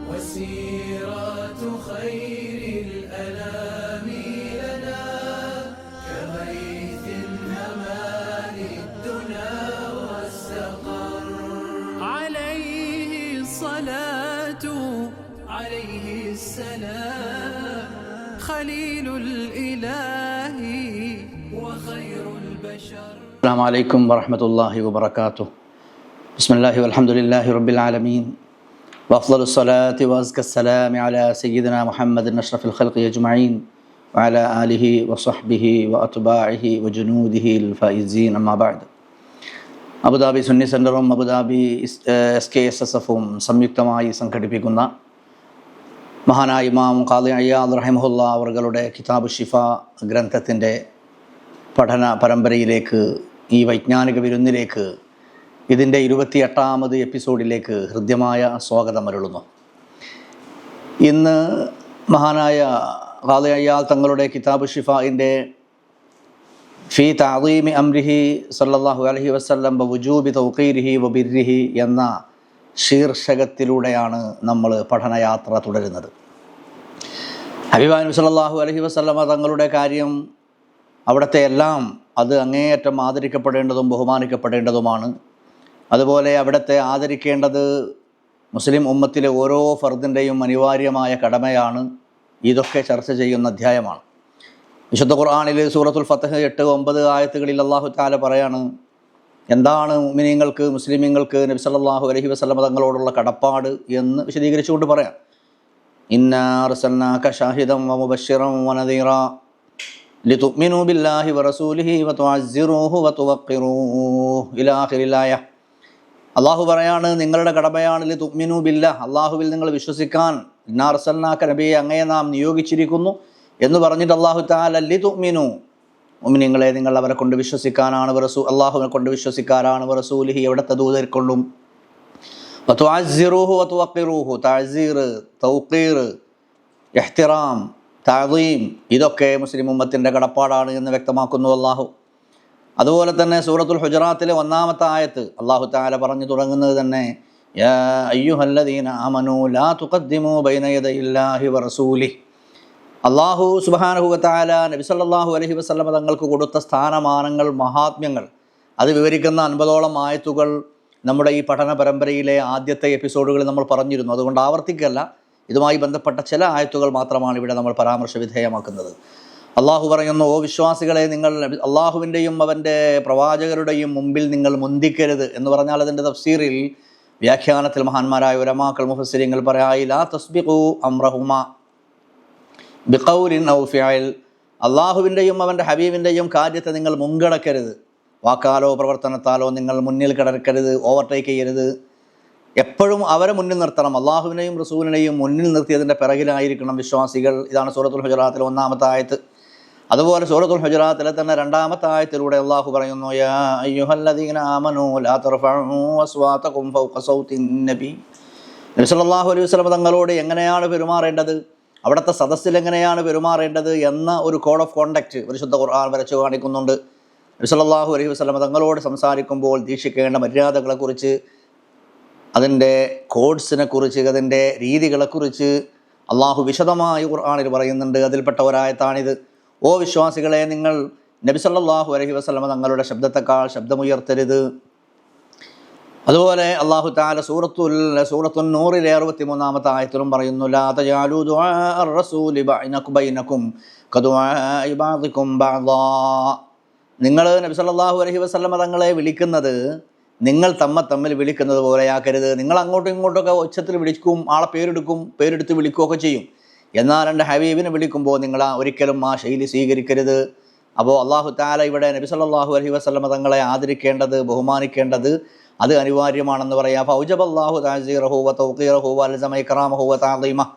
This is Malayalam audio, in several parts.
وسيرة خير الأنام لنا كغيث هما للدنا واستقر. عليه الصلاة عليه السلام خليل الإله وخير البشر. السلام عليكم ورحمة الله وبركاته. بسم الله والحمد لله رب العالمين وأفضل الصلاة وأزكى السلام على سيدنا محمد أشرف الخلق أجمعين وعلى آله وصحبه وأتباعه وجنوده الفائزين. أما بعد. അബുദാബി സുന്നി സെൻ്ററും അബുദാബി SKSSFും സംയുക്തമായി സംഘടിപ്പിക്കുന്ന മഹാനായ ഇമാം ഖാദി അയ്യാദ് റഹിമഹുല്ല അവരുടെ കിതാബ് ഷിഫ ഗ്രന്ഥത്തിൻ്റെ പഠന പരമ്പരയിലേക്ക്, ഈ വൈജ്ഞാനിക വിരുന്നിലേക്ക്, ഇതിൻ്റെ 28ാമത് എപ്പിസോഡിലേക്ക് ഹൃദ്യമായ സ്വാഗതം അരുളുന്നു. ഇന്ന് മഹാനായ ഖാദി അയ്യാദ് തങ്ങളുടെ കിതാബ് ഷിഫായിൻ്റെ ഫീ തഅദീമി അംരിഹി സല്ലല്ലാഹു അലൈഹി വസല്ലം വവുജൂബി തൗഖീരിഹി വബിർരിഹി എന്ന ശീർഷകത്തിലൂടെയാണ് നമ്മൾ പഠനയാത്ര തുടരുന്നത്. ഹബീബായ നബി സല്ലല്ലാഹു അലൈഹി വസല്ലമ തങ്ങളുടെ കാര്യം, അവിടുത്തെ എല്ലാം അത് അങ്ങേയറ്റം ആദരിക്കപ്പെടേണ്ടതും ബഹുമാനിക്കപ്പെടേണ്ടതുമാണ്. അതുപോലെ അവിടുത്തെ ആദരിക്കേണ്ടത് മുസ്ലിം ഉമ്മത്തിലെ ഓരോ ഫർദിൻ്റെയും അനിവാര്യമായ കടമയാണ്. ഇതൊക്കെ ചർച്ച ചെയ്യുന്ന അധ്യായമാണ്. വിശുദ്ധ ഖുർആനിൽ സൂറത്തുൽ ഫത്ഹ് 8-9 ആയത്തുകളിൽ അല്ലാഹു തആല പറയാണ്, എന്താണ് മുഅ്മിനീങ്ങൾക്ക്, മുസ്ലിമീങ്ങൾക്ക് നബി സല്ലല്ലാഹു അലൈഹി വസല്ലം തങ്ങളോടുള്ള കടപ്പാട് എന്ന് വിശദീകരിച്ചുകൊണ്ട് പറയാം. ഇന്നാ അർസൽനാക ഷാഹിദൻ വമുബശ്ശിറൻ വനദീറ ലിതുഅ്മിനൂ ബില്ലാഹി വറസൂലിഹി വതുഅസ്സിറൂഹു വതുവഖിറൂഹു ഇലാ ആഖിരിൽ ആയ. അള്ളാഹു പറയാണ്, നിങ്ങളുടെ കടമയാണ് ലിതുഅ്മിനൂ ബില്ലാഹ്, അള്ളാഹുവിൽ നിങ്ങൾ വിശ്വസിക്കാൻ. ഇന്നാ അർസൽനാക നബിയെ, അങ്ങയെ നാം നിയോഗിച്ചിരിക്കുന്നു എന്ന് പറഞ്ഞിട്ട് അള്ളാഹു തആല ലിതുഅ്മിനൂ, മുഅ്മിനീങ്ങളെ നിങ്ങൾ അവരെ കൊണ്ട് വിശ്വസിക്കാനാണ്, അള്ളാഹുവിനെ കൊണ്ട് വിശ്വസിക്കാനാണ്, വറസൂലിഹി അവിടുത്തെ ദൂതരെ കൊണ്ടും, വതുഅസ്സിറൂഹു വതുവഖിറൂഹു, തഅസീർ, തൗഖീർ, ഇഹ്തിറാം, തഅദീം, ഇതൊക്കെ മുസ്ലിം ഉമ്മത്തിൻ്റെ കടപ്പാടാണ് എന്ന് വ്യക്തമാക്കുന്നു അള്ളാഹു. അതുപോലെ തന്നെ സൂറത്തുൽ ഹുജറാത്തിലെ 1-ാമത്തെ ആയത്ത് അള്ളാഹു തആല പറഞ്ഞു തുടങ്ങുന്നത് തന്നെ യാ അയ്യുഹല്ലദീന ആമനൂ ലാ തുഖദ്ദിമൂ ബൈന യദയില്ലാഹി വറസൂലിഹി. അള്ളാഹു സുബ്ഹാനഹു വ തആല നബി സല്ലല്ലാഹു അലൈഹി വസല്ലം തങ്ങൾക്ക് കൊടുത്ത സ്ഥാനമാനങ്ങൾ, മഹാത്മ്യങ്ങൾ, അത് വിവരിക്കുന്ന 50ഓളം ആയത്തുകൾ നമ്മുടെ ഈ പഠന പരമ്പരയിലെ ആദ്യത്തെ എപ്പിസോഡുകളിൽ നമ്മൾ പറഞ്ഞിരുന്നു. അതുകൊണ്ട് ആവർത്തിക്കല്ല, ഇതുമായി ബന്ധപ്പെട്ട ചില ആയത്തുകൾ മാത്രമാണ് ഇവിടെ നമ്മൾ പരാമർശ വിധേയമാക്കുന്നത്. അള്ളാഹു പറയുന്നു, ഓ വിശ്വാസികളെ, നിങ്ങൾ അള്ളാഹുവിൻ്റെയും അവൻ്റെ പ്രവാചകരുടെയും മുമ്പിൽ നിങ്ങൾ മുന്തിക്കരുത് എന്ന് പറഞ്ഞാൽ അതിൻ്റെ തഫ്സീറിൽ, വ്യാഖ്യാനത്തിൽ മഹാന്മാരായ ഉലമാക്കൾ, മുഫസ്സിരീങ്ങൾ പറയായി, ലാ തസ്ബിഖൂ അംറഹുമാ ബിഖൗലിൻ ഔ ഫിഅൽ. അള്ളാഹുവിൻ്റെയും അവൻ്റെ ഹബീബിൻ്റെയും കാര്യത്തെ നിങ്ങൾ മുൻകടക്കരുത്, വാക്കാലോ പ്രവർത്തനത്താലോ നിങ്ങൾ മുന്നിൽ കിടക്കരുത്, ഓവർടേക്ക് ചെയ്യരുത്. എപ്പോഴും അവരെ മുന്നിൽ നിർത്തണം, അള്ളാഹുവിനെയും റസൂലിനെയും മുന്നിൽ നിർത്തിയതിൻ്റെ പിറകിലായിരിക്കണം വിശ്വാസികൾ. ഇതാണ് സൂറത്തുൽ ഹുജറാത്തിലെ 1-ാമത്തെ ആയത്ത്. അതുപോലെ സൂറത്തുൽ ഹുജറാത്തിലെ തന്നെ 2-ാമത്തെ ആയത്തിലൂടെ അള്ളാഹു പറയുന്നു, യാ അയ്യുഹല്ലദീന ആമനൂ ലാ തർഫഉ അസ്വാതകും ഫൗഖ സൗത്തിൻ നബി. നബി സല്ലല്ലാഹു അലൈഹി വസല്ലം തങ്ങളോട് എങ്ങനെയാണ് പെരുമാറേണ്ടത്, അവിടുത്തെ സദസ്സിൽ എങ്ങനെയാണ് പെരുമാറേണ്ടത് എന്ന ഒരു കോഡ് ഓഫ് കോണ്ടക്റ്റ് പരിശുദ്ധ ഖുർആൻ വരച്ചു കാണിക്കുന്നുണ്ട്. നബി സല്ലല്ലാഹു അലൈഹി വസല്ലം തങ്ങളോട് സംസാരിക്കുമ്പോൾ ദീക്ഷിക്കേണ്ട മര്യാദകളെക്കുറിച്ച്, അതിൻ്റെ കോഡ്സിനെ കുറിച്ച്, അതിൻ്റെ രീതികളെക്കുറിച്ച് അള്ളാഹു വിശദമായി ഖുർആനിൽ പറയുന്നുണ്ട്. അതിൽപ്പെട്ട ഒരായത്താണിത്. ഓ വിശ്വാസികളെ, നിങ്ങൾ നബി സല്ലല്ലാഹു അലൈഹി വസല്ലം തങ്ങളുടെ ശബ്ദത്തെക്കാൾ ശബ്ദമുയർത്തരുത്. അതുപോലെ അള്ളാഹു തആല സൂറത്തുൻ നൂറിലെ 63-ാമത്തെ ആയത്തിലും പറയുന്നു, ലാ തജഅലൂ ദുആ അർ-റസൂലി ബൈനകും കദുആഇ ബഅദികും ബഅദാ. നിങ്ങൾ നബി സല്ലല്ലാഹു അലൈഹി വസല്ലം തങ്ങളെ വിളിക്കുന്നത് നിങ്ങൾ തമ്മിൽ വിളിക്കുന്നത് പോലെയാക്കരുത്. നിങ്ങൾ അങ്ങോട്ടും ഇങ്ങോട്ടൊക്കെ ഉച്ചത്തിൽ വിളിക്കും, ആളെ പേരെടുത്ത് വിളിക്കുകയൊക്കെ ചെയ്യും. എന്നാൽ എൻ്റെ ഹബീബിനെ വിളിക്കുമ്പോൾ നിങ്ങൾ ഒരിക്കലും ആ ശൈലി സ്വീകരിക്കരുത്. അപ്പോൾ അള്ളാഹു തആല ഇവിടെ നബി സല്ലല്ലാഹു അലൈഹി വസല്ലം തങ്ങളെ ആദരിക്കേണ്ടത്, ബഹുമാനിക്കേണ്ടത് അത് അനിവാര്യമാണെന്ന് പറയാം. ഫൗജബല്ലാഹു തഅസീറഹു വ തൗഖീറഹു വ അൽസമ ഇക്റാമഹു വ തഅദീമഹു.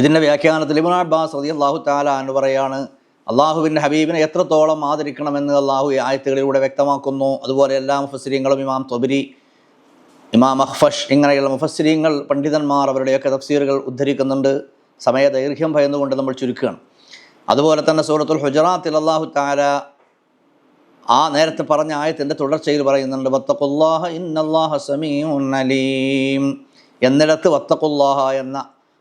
ഇതിൻ്റെ വ്യാഖ്യാനത്തിൽ ഇബ്നു അബ്ബാസ് റളിയല്ലാഹു തആല അൻഹു പറയാണ്, അള്ളാഹുവിൻ്റെ ഹബീബിനെ എത്രത്തോളം ആദരിക്കണമെന്ന് അള്ളാഹു ഈ ആയത്തുകളിലൂടെ വ്യക്തമാക്കുന്നു. അതുപോലെ എല്ലാ മുഫസ്സിരീങ്ങളും, ഇമാം ത്വബരി, ഇമാം അഖ്ഫഷ്, ഇങ്ങനെയുള്ള മുഫസ്സിരീങ്ങൾ, പണ്ഡിതന്മാർ അവരുടെയൊക്കെ തഫ്സീറുകൾ ഉദ്ധരിക്കുന്നുണ്ട്. സമയദൈർഘ്യം ഭയന്നുകൊണ്ട് നമ്മൾ ചുരുക്കുകയാണ്. അതുപോലെ തന്നെ സൂറത്തുൽ ഹുജറാത്തിൽ അല്ലാഹു തആല ആ നേരത്തെ പറഞ്ഞ ആയത്തിൻ്റെ തുടർച്ചയിൽ പറയുന്നുണ്ട്, വത്തഖുല്ലാഹ ഇന്നല്ലാഹ സമീഉൻ അലീം. എന്നിടത്ത് വത്തഖുല്ലാഹ എന്ന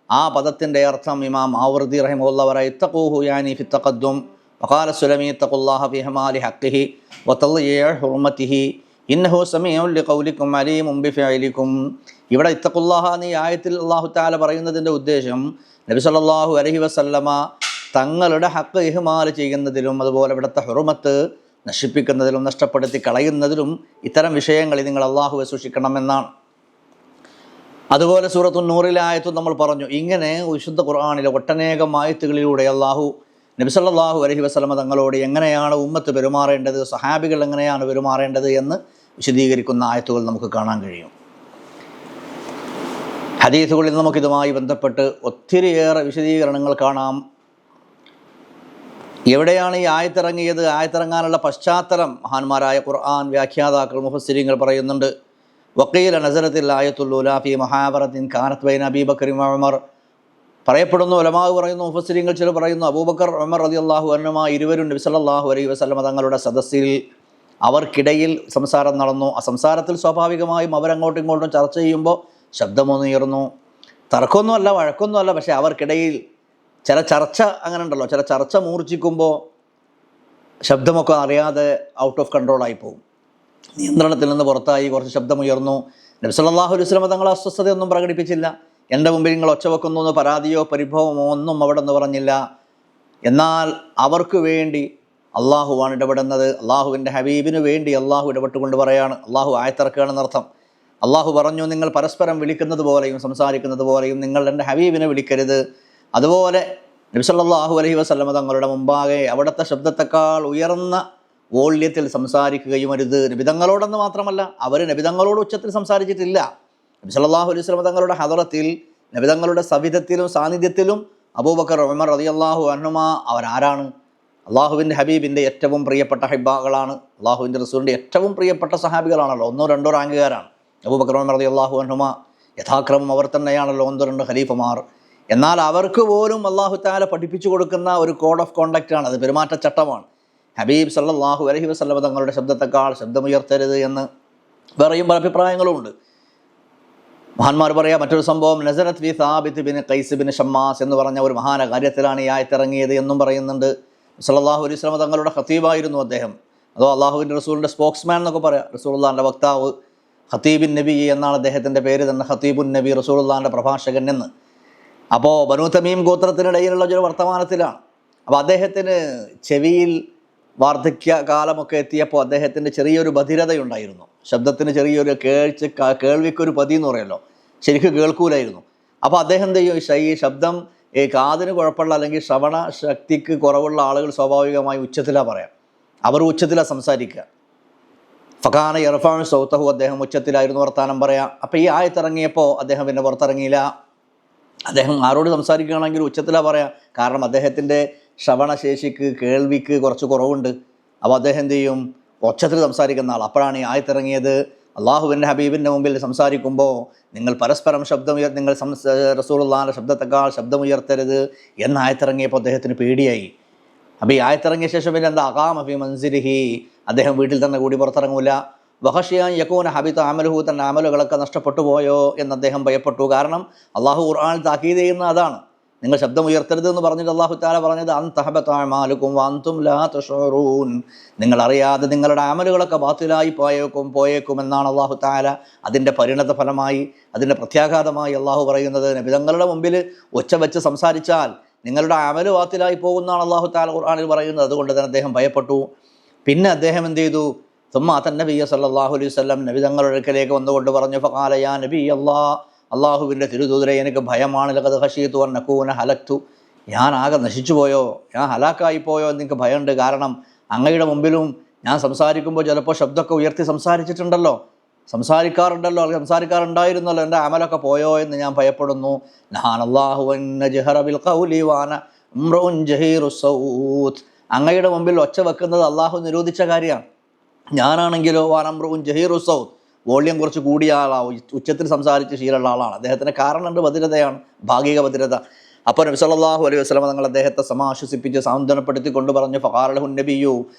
ആ പദത്തിൻ്റെ അർത്ഥം ഇമാം ആവർദി റഹിമഹുല്ലാഹ് പറയ ഇത്തഖൂഹു യാനി ഫി തഖദ്ദും വഖാല സുലമി ഇത്തഖുല്ലാഹ ഫി ഹമാലി ഹഖ്ഖിഹി വതളിയ ഹുർമതിഹി ഇന്നഹു സമീഉൻ ലിഖൗലിക്കും അലീമുൻ ബിഫഇലിക്കും. ഇവിടെ ഇത്തഖുല്ലാഹ എന്ന ഈ ആയത്തിൽ അല്ലാഹു തആല പറയുന്നതിൻ്റെ ഉദ്ദേശം നബി സല്ലല്ലാഹു അലൈഹി വസല്ലമ തങ്ങളുടെ ഹക്ക് ഇഹ്മാൽ ചെയ്യുന്നതിലും അതുപോലെ ഇവിടുത്തെ ഹുർമത്ത് നശിപ്പിക്കുന്നതിലും നഷ്ടപ്പെടുത്തി കളയുന്നതിലും ഇത്തരം വിഷയങ്ങളിൽ നിങ്ങൾ അള്ളാഹുവെ സൂക്ഷിക്കണമെന്നാണ്. അതുപോലെ സൂറത്തുൻ നൂറിലെ ആയത്തും നമ്മൾ പറഞ്ഞു. ഇങ്ങനെ വിശുദ്ധ ഖുർആനിലെ ഒട്ടനേകം ആയത്തുകളിലൂടെ അള്ളാഹു നബി സല്ലല്ലാഹു അലൈഹി വസല്ലമ തങ്ങളോട് എങ്ങനെയാണ് ഉമ്മത്ത് പെരുമാറേണ്ടത്, സഹാബികൾ എങ്ങനെയാണ് പെരുമാറേണ്ടത് എന്ന് വിശദീകരിക്കുന്ന ആയത്തുകൾ നമുക്ക് കാണാൻ കഴിയും. ഹദീസുകളിൽ നമുക്കിതുമായി ബന്ധപ്പെട്ട് ഒത്തിരിയേറെ വിശദീകരണങ്ങൾ കാണാം. എവിടെയാണ് ഈ ആയത്തിറങ്ങിയത്, ആയത്തിറങ്ങാനുള്ള പശ്ചാത്തലം മഹാന്മാരായ ഖുർആൻ വ്യാഖ്യാതാക്കൾ മുഫസ്സിരീങ്ങൾ പറയുന്നുണ്ട്. വഖീല നസറത്തിൽ ആയത്തുൽ ഊലാ ഫീ മുഹാവറത്തിൻ കാനത്ത് ബൈന അബീ ബക്കർ വ ഉമർ. പറയപ്പെടുന്നു, ഉലമാ പറയുന്നു, മുഫസ്സിരീങ്ങൾ ചിലർ പറയുന്നു, അബൂബക്കർ ഉമർ റളിയല്ലാഹു അൻഹുമാ ഇരുവരും നബി സല്ലല്ലാഹു അലൈഹി വസല്ലമ തങ്ങളുടെ സദസ്സിൽ അവർക്കിടയിൽ സംസാരം നടന്നു. ആ സംസാരത്തിൽ സ്വാഭാവികമായും അവരങ്ങോട്ടും ഇങ്ങോട്ടും ചർച്ച ചെയ്യുമ്പോൾ ശബ്ദമൊന്നുയർന്നു. തർക്കമൊന്നുമല്ല, വഴക്കൊന്നുമല്ല, പക്ഷേ അവർക്കിടയിൽ ചില ചർച്ച അങ്ങനെ ഉണ്ടല്ലോ, ചില ചർച്ച മൂർച്ഛിക്കുമ്പോൾ ശബ്ദമൊക്കെ അറിയാതെ ഔട്ട് ഓഫ് കൺട്രോളായി പോകും, നിയന്ത്രണത്തിൽ നിന്ന് പുറത്തായി, കുറച്ച് ശബ്ദമുയർന്നു. നബി സല്ലല്ലാഹു അലൈഹി വസല്ലം തങ്ങൾ അസ്വസ്ഥതയൊന്നും പ്രകടിപ്പിച്ചില്ല. എൻ്റെ മുമ്പിൽ നിങ്ങൾ ഒച്ച വെക്കുന്നു എന്ന് പരാതിയോ പരിഭവമോ ഒന്നും അവിടെ നിന്ന് പറഞ്ഞില്ല. എന്നാൽ അവർക്ക് വേണ്ടി അള്ളാഹുവാണ് ഇടപെടുന്നത്. അള്ളാഹുവിൻ്റെ ഹബീബിന് വേണ്ടി അള്ളാഹു ഇടപെട്ടുകൊണ്ട് പറയാണ്, അള്ളാഹു ആയത്തിറക്കുകയാണെന്നർത്ഥം. അള്ളാഹു പറഞ്ഞു, നിങ്ങൾ പരസ്പരം വിളിക്കുന്നത് പോലെയും സംസാരിക്കുന്നത് പോലെയും നിങ്ങൾ എൻ്റെ ഹബീബിനെ വിളിക്കരുത്. അതുപോലെ നബി സല്ലല്ലാഹു അലൈഹി വസല്ലമ തങ്ങളുടെ മുമ്പാകെ അവിടുത്തെ ശബ്ദത്തെക്കാൾ ഉയർന്ന വോള്യത്തിൽ സംസാരിക്കുകയും അരുത്. നബിതങ്ങളോടെന്ന് മാത്രമല്ല, അവർ നബിതങ്ങളോട് ഉച്ചത്തിൽ സംസാരിച്ചിട്ടില്ല. നബി സല്ലല്ലാഹു അലൈഹി വസല്ലമ തങ്ങളുടെ ഹദറത്തിൽ, നബിതങ്ങളുടെ സവിധത്തിലും സാന്നിധ്യത്തിലും അബൂബക്കർ ഉമർ റളിയല്ലാഹു അൻഹുമാ അവരാരാണ്? അള്ളാഹുവിൻ്റെ ഹബീബിൻ്റെ ഏറ്റവും പ്രിയപ്പെട്ട ഹിബ്ബാകളാണ്. അള്ളാഹുവിൻ്റെ റസൂലിൻ്റെ ഏറ്റവും പ്രിയപ്പെട്ട സഹാബികളാണല്ലോ. 1-2 റാങ്കുകാരാണ് അബൂബക്കർ ഉമർ റളിയല്ലാഹു അൻഹുമാ. യഥാക്രമം അവർ തന്നെയാണല്ലോ 1-2 ഖലീഫമാർ. എന്നാൽ അവർക്ക് പോലും അള്ളാഹു തആല പഠിപ്പിച്ചു കൊടുക്കുന്ന ഒരു കോഡ് ഓഫ് കോണ്ടക്റ്റാണ്, അത് പെരുമാറ്റച്ചട്ടമാണ്. ഹബീബ് സല്ലല്ലാഹു അലൈഹി വസല്ലമ തങ്ങളുടെ ശബ്ദത്തെക്കാൾ ശബ്ദമുയർത്തരുത് എന്ന് വേറെയും പല അഭിപ്രായങ്ങളുമുണ്ട്. മഹാന്മാർ പറയാം മറ്റൊരു സംഭവം, നസറത്ത് ഫി Thabit bin Qais bin Shammas എന്ന് പറഞ്ഞ ഒരു മഹാന കാര്യത്തിലാണ് ഈ ആയത്തിറങ്ങിയത് എന്നും പറയുന്നുണ്ട്. സല്ലല്ലാഹു അലൈഹി വസല്ലമ തങ്ങളുടെ ഖതീബായിരുന്നു അദ്ദേഹം, അതോ അള്ളാഹുവിൻ്റെ റസൂലിൻ്റെ സ്പോക്സ്മാൻ എന്നൊക്കെ പറയാം. റസൂലുള്ളാഹിൻ്റെ വക്താവ്, ഖതീബുൻ നബി എന്നാണ് അദ്ദേഹത്തിൻ്റെ പേര് തന്നെ, ഖതീബുൻ നബി, റസൂലുള്ളാഹിൻ്റെ പ്രഭാഷകൻ എന്ന്. അപ്പോൾ ബനൂ തമീം ഗോത്രത്തിനിടയിലുള്ള ഒരു വർത്തമാനത്തിലാണ്. അപ്പോൾ അദ്ദേഹത്തിന് ചെവിയിൽ വാർദ്ധക്യ കാലമൊക്കെ എത്തിയപ്പോൾ അദ്ദേഹത്തിൻ്റെ ചെറിയൊരു ബധിരതയുണ്ടായിരുന്നു. ശബ്ദത്തിന് ചെറിയൊരു കേൾവിക്കൊരു പതി എന്ന് പറയുമല്ലോ, ശരിക്കും കേൾക്കൂലായിരുന്നു. അപ്പോൾ അദ്ദേഹം എന്ത് ചെയ്യും, ഈ ശബ്ദം കാതിന് കുഴപ്പമുള്ള അല്ലെങ്കിൽ ശ്രവണ ശക്തിക്ക് കുറവുള്ള ആളുകൾ സ്വാഭാവികമായി ഉച്ചത്തിലാണ് പറയാം, അവർ ഉച്ചത്തിലാണ് സംസാരിക്കുക. ഫഖാന യർഫഉ സൗതഹു, അദ്ദേഹം ഉച്ചത്തിലായിരുന്നു വർത്താനം പറയാം. അപ്പോൾ ഈ ആയത്തിറങ്ങിയപ്പോൾ അദ്ദേഹം പിന്നെ പുറത്തിറങ്ങിയില്ല. അദ്ദേഹം ആരോട് സംസാരിക്കുകയാണെങ്കിൽ ഉച്ചത്തിലാണ് പറയാം, കാരണം അദ്ദേഹത്തിൻ്റെ ശ്രവണശേഷിക്ക്, കേൾവിക്ക് കുറച്ച് കുറവുണ്ട്. അപ്പോൾ അദ്ദേഹം എന്ത് ചെയ്യും, ഉച്ചത്തിൽ സംസാരിക്കുന്ന ആൾ. അപ്പോഴാണ് ഈ ആയത്തിറങ്ങിയത്, അള്ളാഹുവിൻ്റെ ഹബീബിൻ്റെ മുമ്പിൽ സംസാരിക്കുമ്പോൾ നിങ്ങൾ പരസ്പരം നിങ്ങൾ റസൂലുള്ളാഹിൻ്റെ ശബ്ദത്തെക്കാൾ ശബ്ദമുയർത്തരുത് എന്ന ആയത്തിറങ്ങിയപ്പോൾ അദ്ദേഹത്തിന് പേടിയായി. അപ്പോൾ ഈ ആയത്തിറങ്ങിയ ശേഷം പിന്നെ എന്താ, അഖാമ ഫീ മൻസിലിഹി, അദ്ദേഹം വീട്ടിൽ തന്നെ കൂടി പുറത്തിറങ്ങൂല. വഖശിയ യകൂന ഹബിത അമലുഹു, തൻ്റെ അമലുകളൊക്കെ നഷ്ടപ്പെട്ടു പോയോ എന്ന് അദ്ദേഹം ഭയപ്പെട്ടു. കാരണം അള്ളാഹു ഖുർആനിൽ താക്കീത് ചെയ്യുന്ന അതാണ്, നിങ്ങൾ ശബ്ദം ഉയർത്തരുത് എന്ന് പറഞ്ഞിട്ട് അള്ളാഹു തആല പറഞ്ഞത് അൻ തഹബത അഅമാലുകും വഅൻതും ലാ തശഉറൂൻ, നിങ്ങൾ അറിയാതെ നിങ്ങളുടെ അമലുകളൊക്കെ ബാത്തിലായി പോയേക്കും എന്നാണ് അള്ളാഹു തആല അതിൻ്റെ പരിണത ഫലമായി, അതിൻ്റെ പ്രത്യാഘാതമായി അള്ളാഹു പറയുന്നത്. നബിതങ്ങളുടെ മുമ്പിൽ ഒച്ച വെച്ച് സംസാരിച്ചാൽ നിങ്ങളുടെ അമല് ബാത്തിലായി പോകുന്നതാണ് അള്ളാഹു തആല ഖുർആനിൽ പറയുന്നത്. അതുകൊണ്ട് തന്നെ അദ്ദേഹം ഭയപ്പെട്ടു. പിന്നെ അദ്ദേഹം എന്ത് ചെയ്തു, സുമ്മ അതൻ നബിയ്യ സല്ലല്ലാഹു അലൈഹി വസല്ലം, നബിതങ്ങളുടെ അടുക്കലേക്ക് വന്നുകൊണ്ട് പറഞ്ഞു, ഫഖാല യാ നബി അല്ലാഹ്, അള്ളാഹുവിൻ്റെ തിരുദൂതരെ എനിക്ക് ഭയമാണ്, ലഖദ് ഖശീതു അൻ അകൂന ഹലക്തു, ഞാൻ ആകെ നശിച്ചു പോയോ, ഞാൻ ഹലാക്കായിപ്പോയോ എന്നെനിക്ക് ഭയമുണ്ട്. കാരണം അങ്ങയുടെ മുമ്പിലും ഞാൻ സംസാരിക്കുമ്പോൾ ചിലപ്പോൾ ശബ്ദമൊക്കെ ഉയർത്തി സംസാരിക്കാറുണ്ടായിരുന്നല്ലോ, എൻ്റെ അമലൊക്കെ പോയോ എന്ന് ഞാൻ ഭയപ്പെടുന്നു. നഹാനല്ലാഹു അൻ നജ്ഹറ ബിൽ ഖൗലി വഅന ഇംറുഉൻ ജഹീറുസ് സൗത്ത്, അങ്ങയുടെ മുമ്പിൽ ഒച്ച വെക്കുന്നത് അള്ളാഹു നിരോധിച്ച കാര്യമാണ്. ഞാനാണെങ്കിലോ വാനംറുഉൻ ജഹീറുസ് സൗത്ത്, വോള്യം കുറച്ച് കൂടിയ ആളാണ്, ഉച്ചത്തിൽ സംസാരിച്ച് ശീലമുള്ള ആളാണ്. അദ്ദേഹത്തിന് കാരണമുണ്ട്, ബധിരതയാണ്, ഭാഗിക ബധിരത. അപ്പോൾ നബി സല്ലല്ലാഹു അലൈഹി വസല്ലം തങ്ങൾ അദ്ദേഹത്തെ സമാശ്വസിപ്പിച്ച് സാന്ത്വനപ്പെടുത്തി കൊണ്ട് പറഞ്ഞു, ഫഖാലഹു നബിയു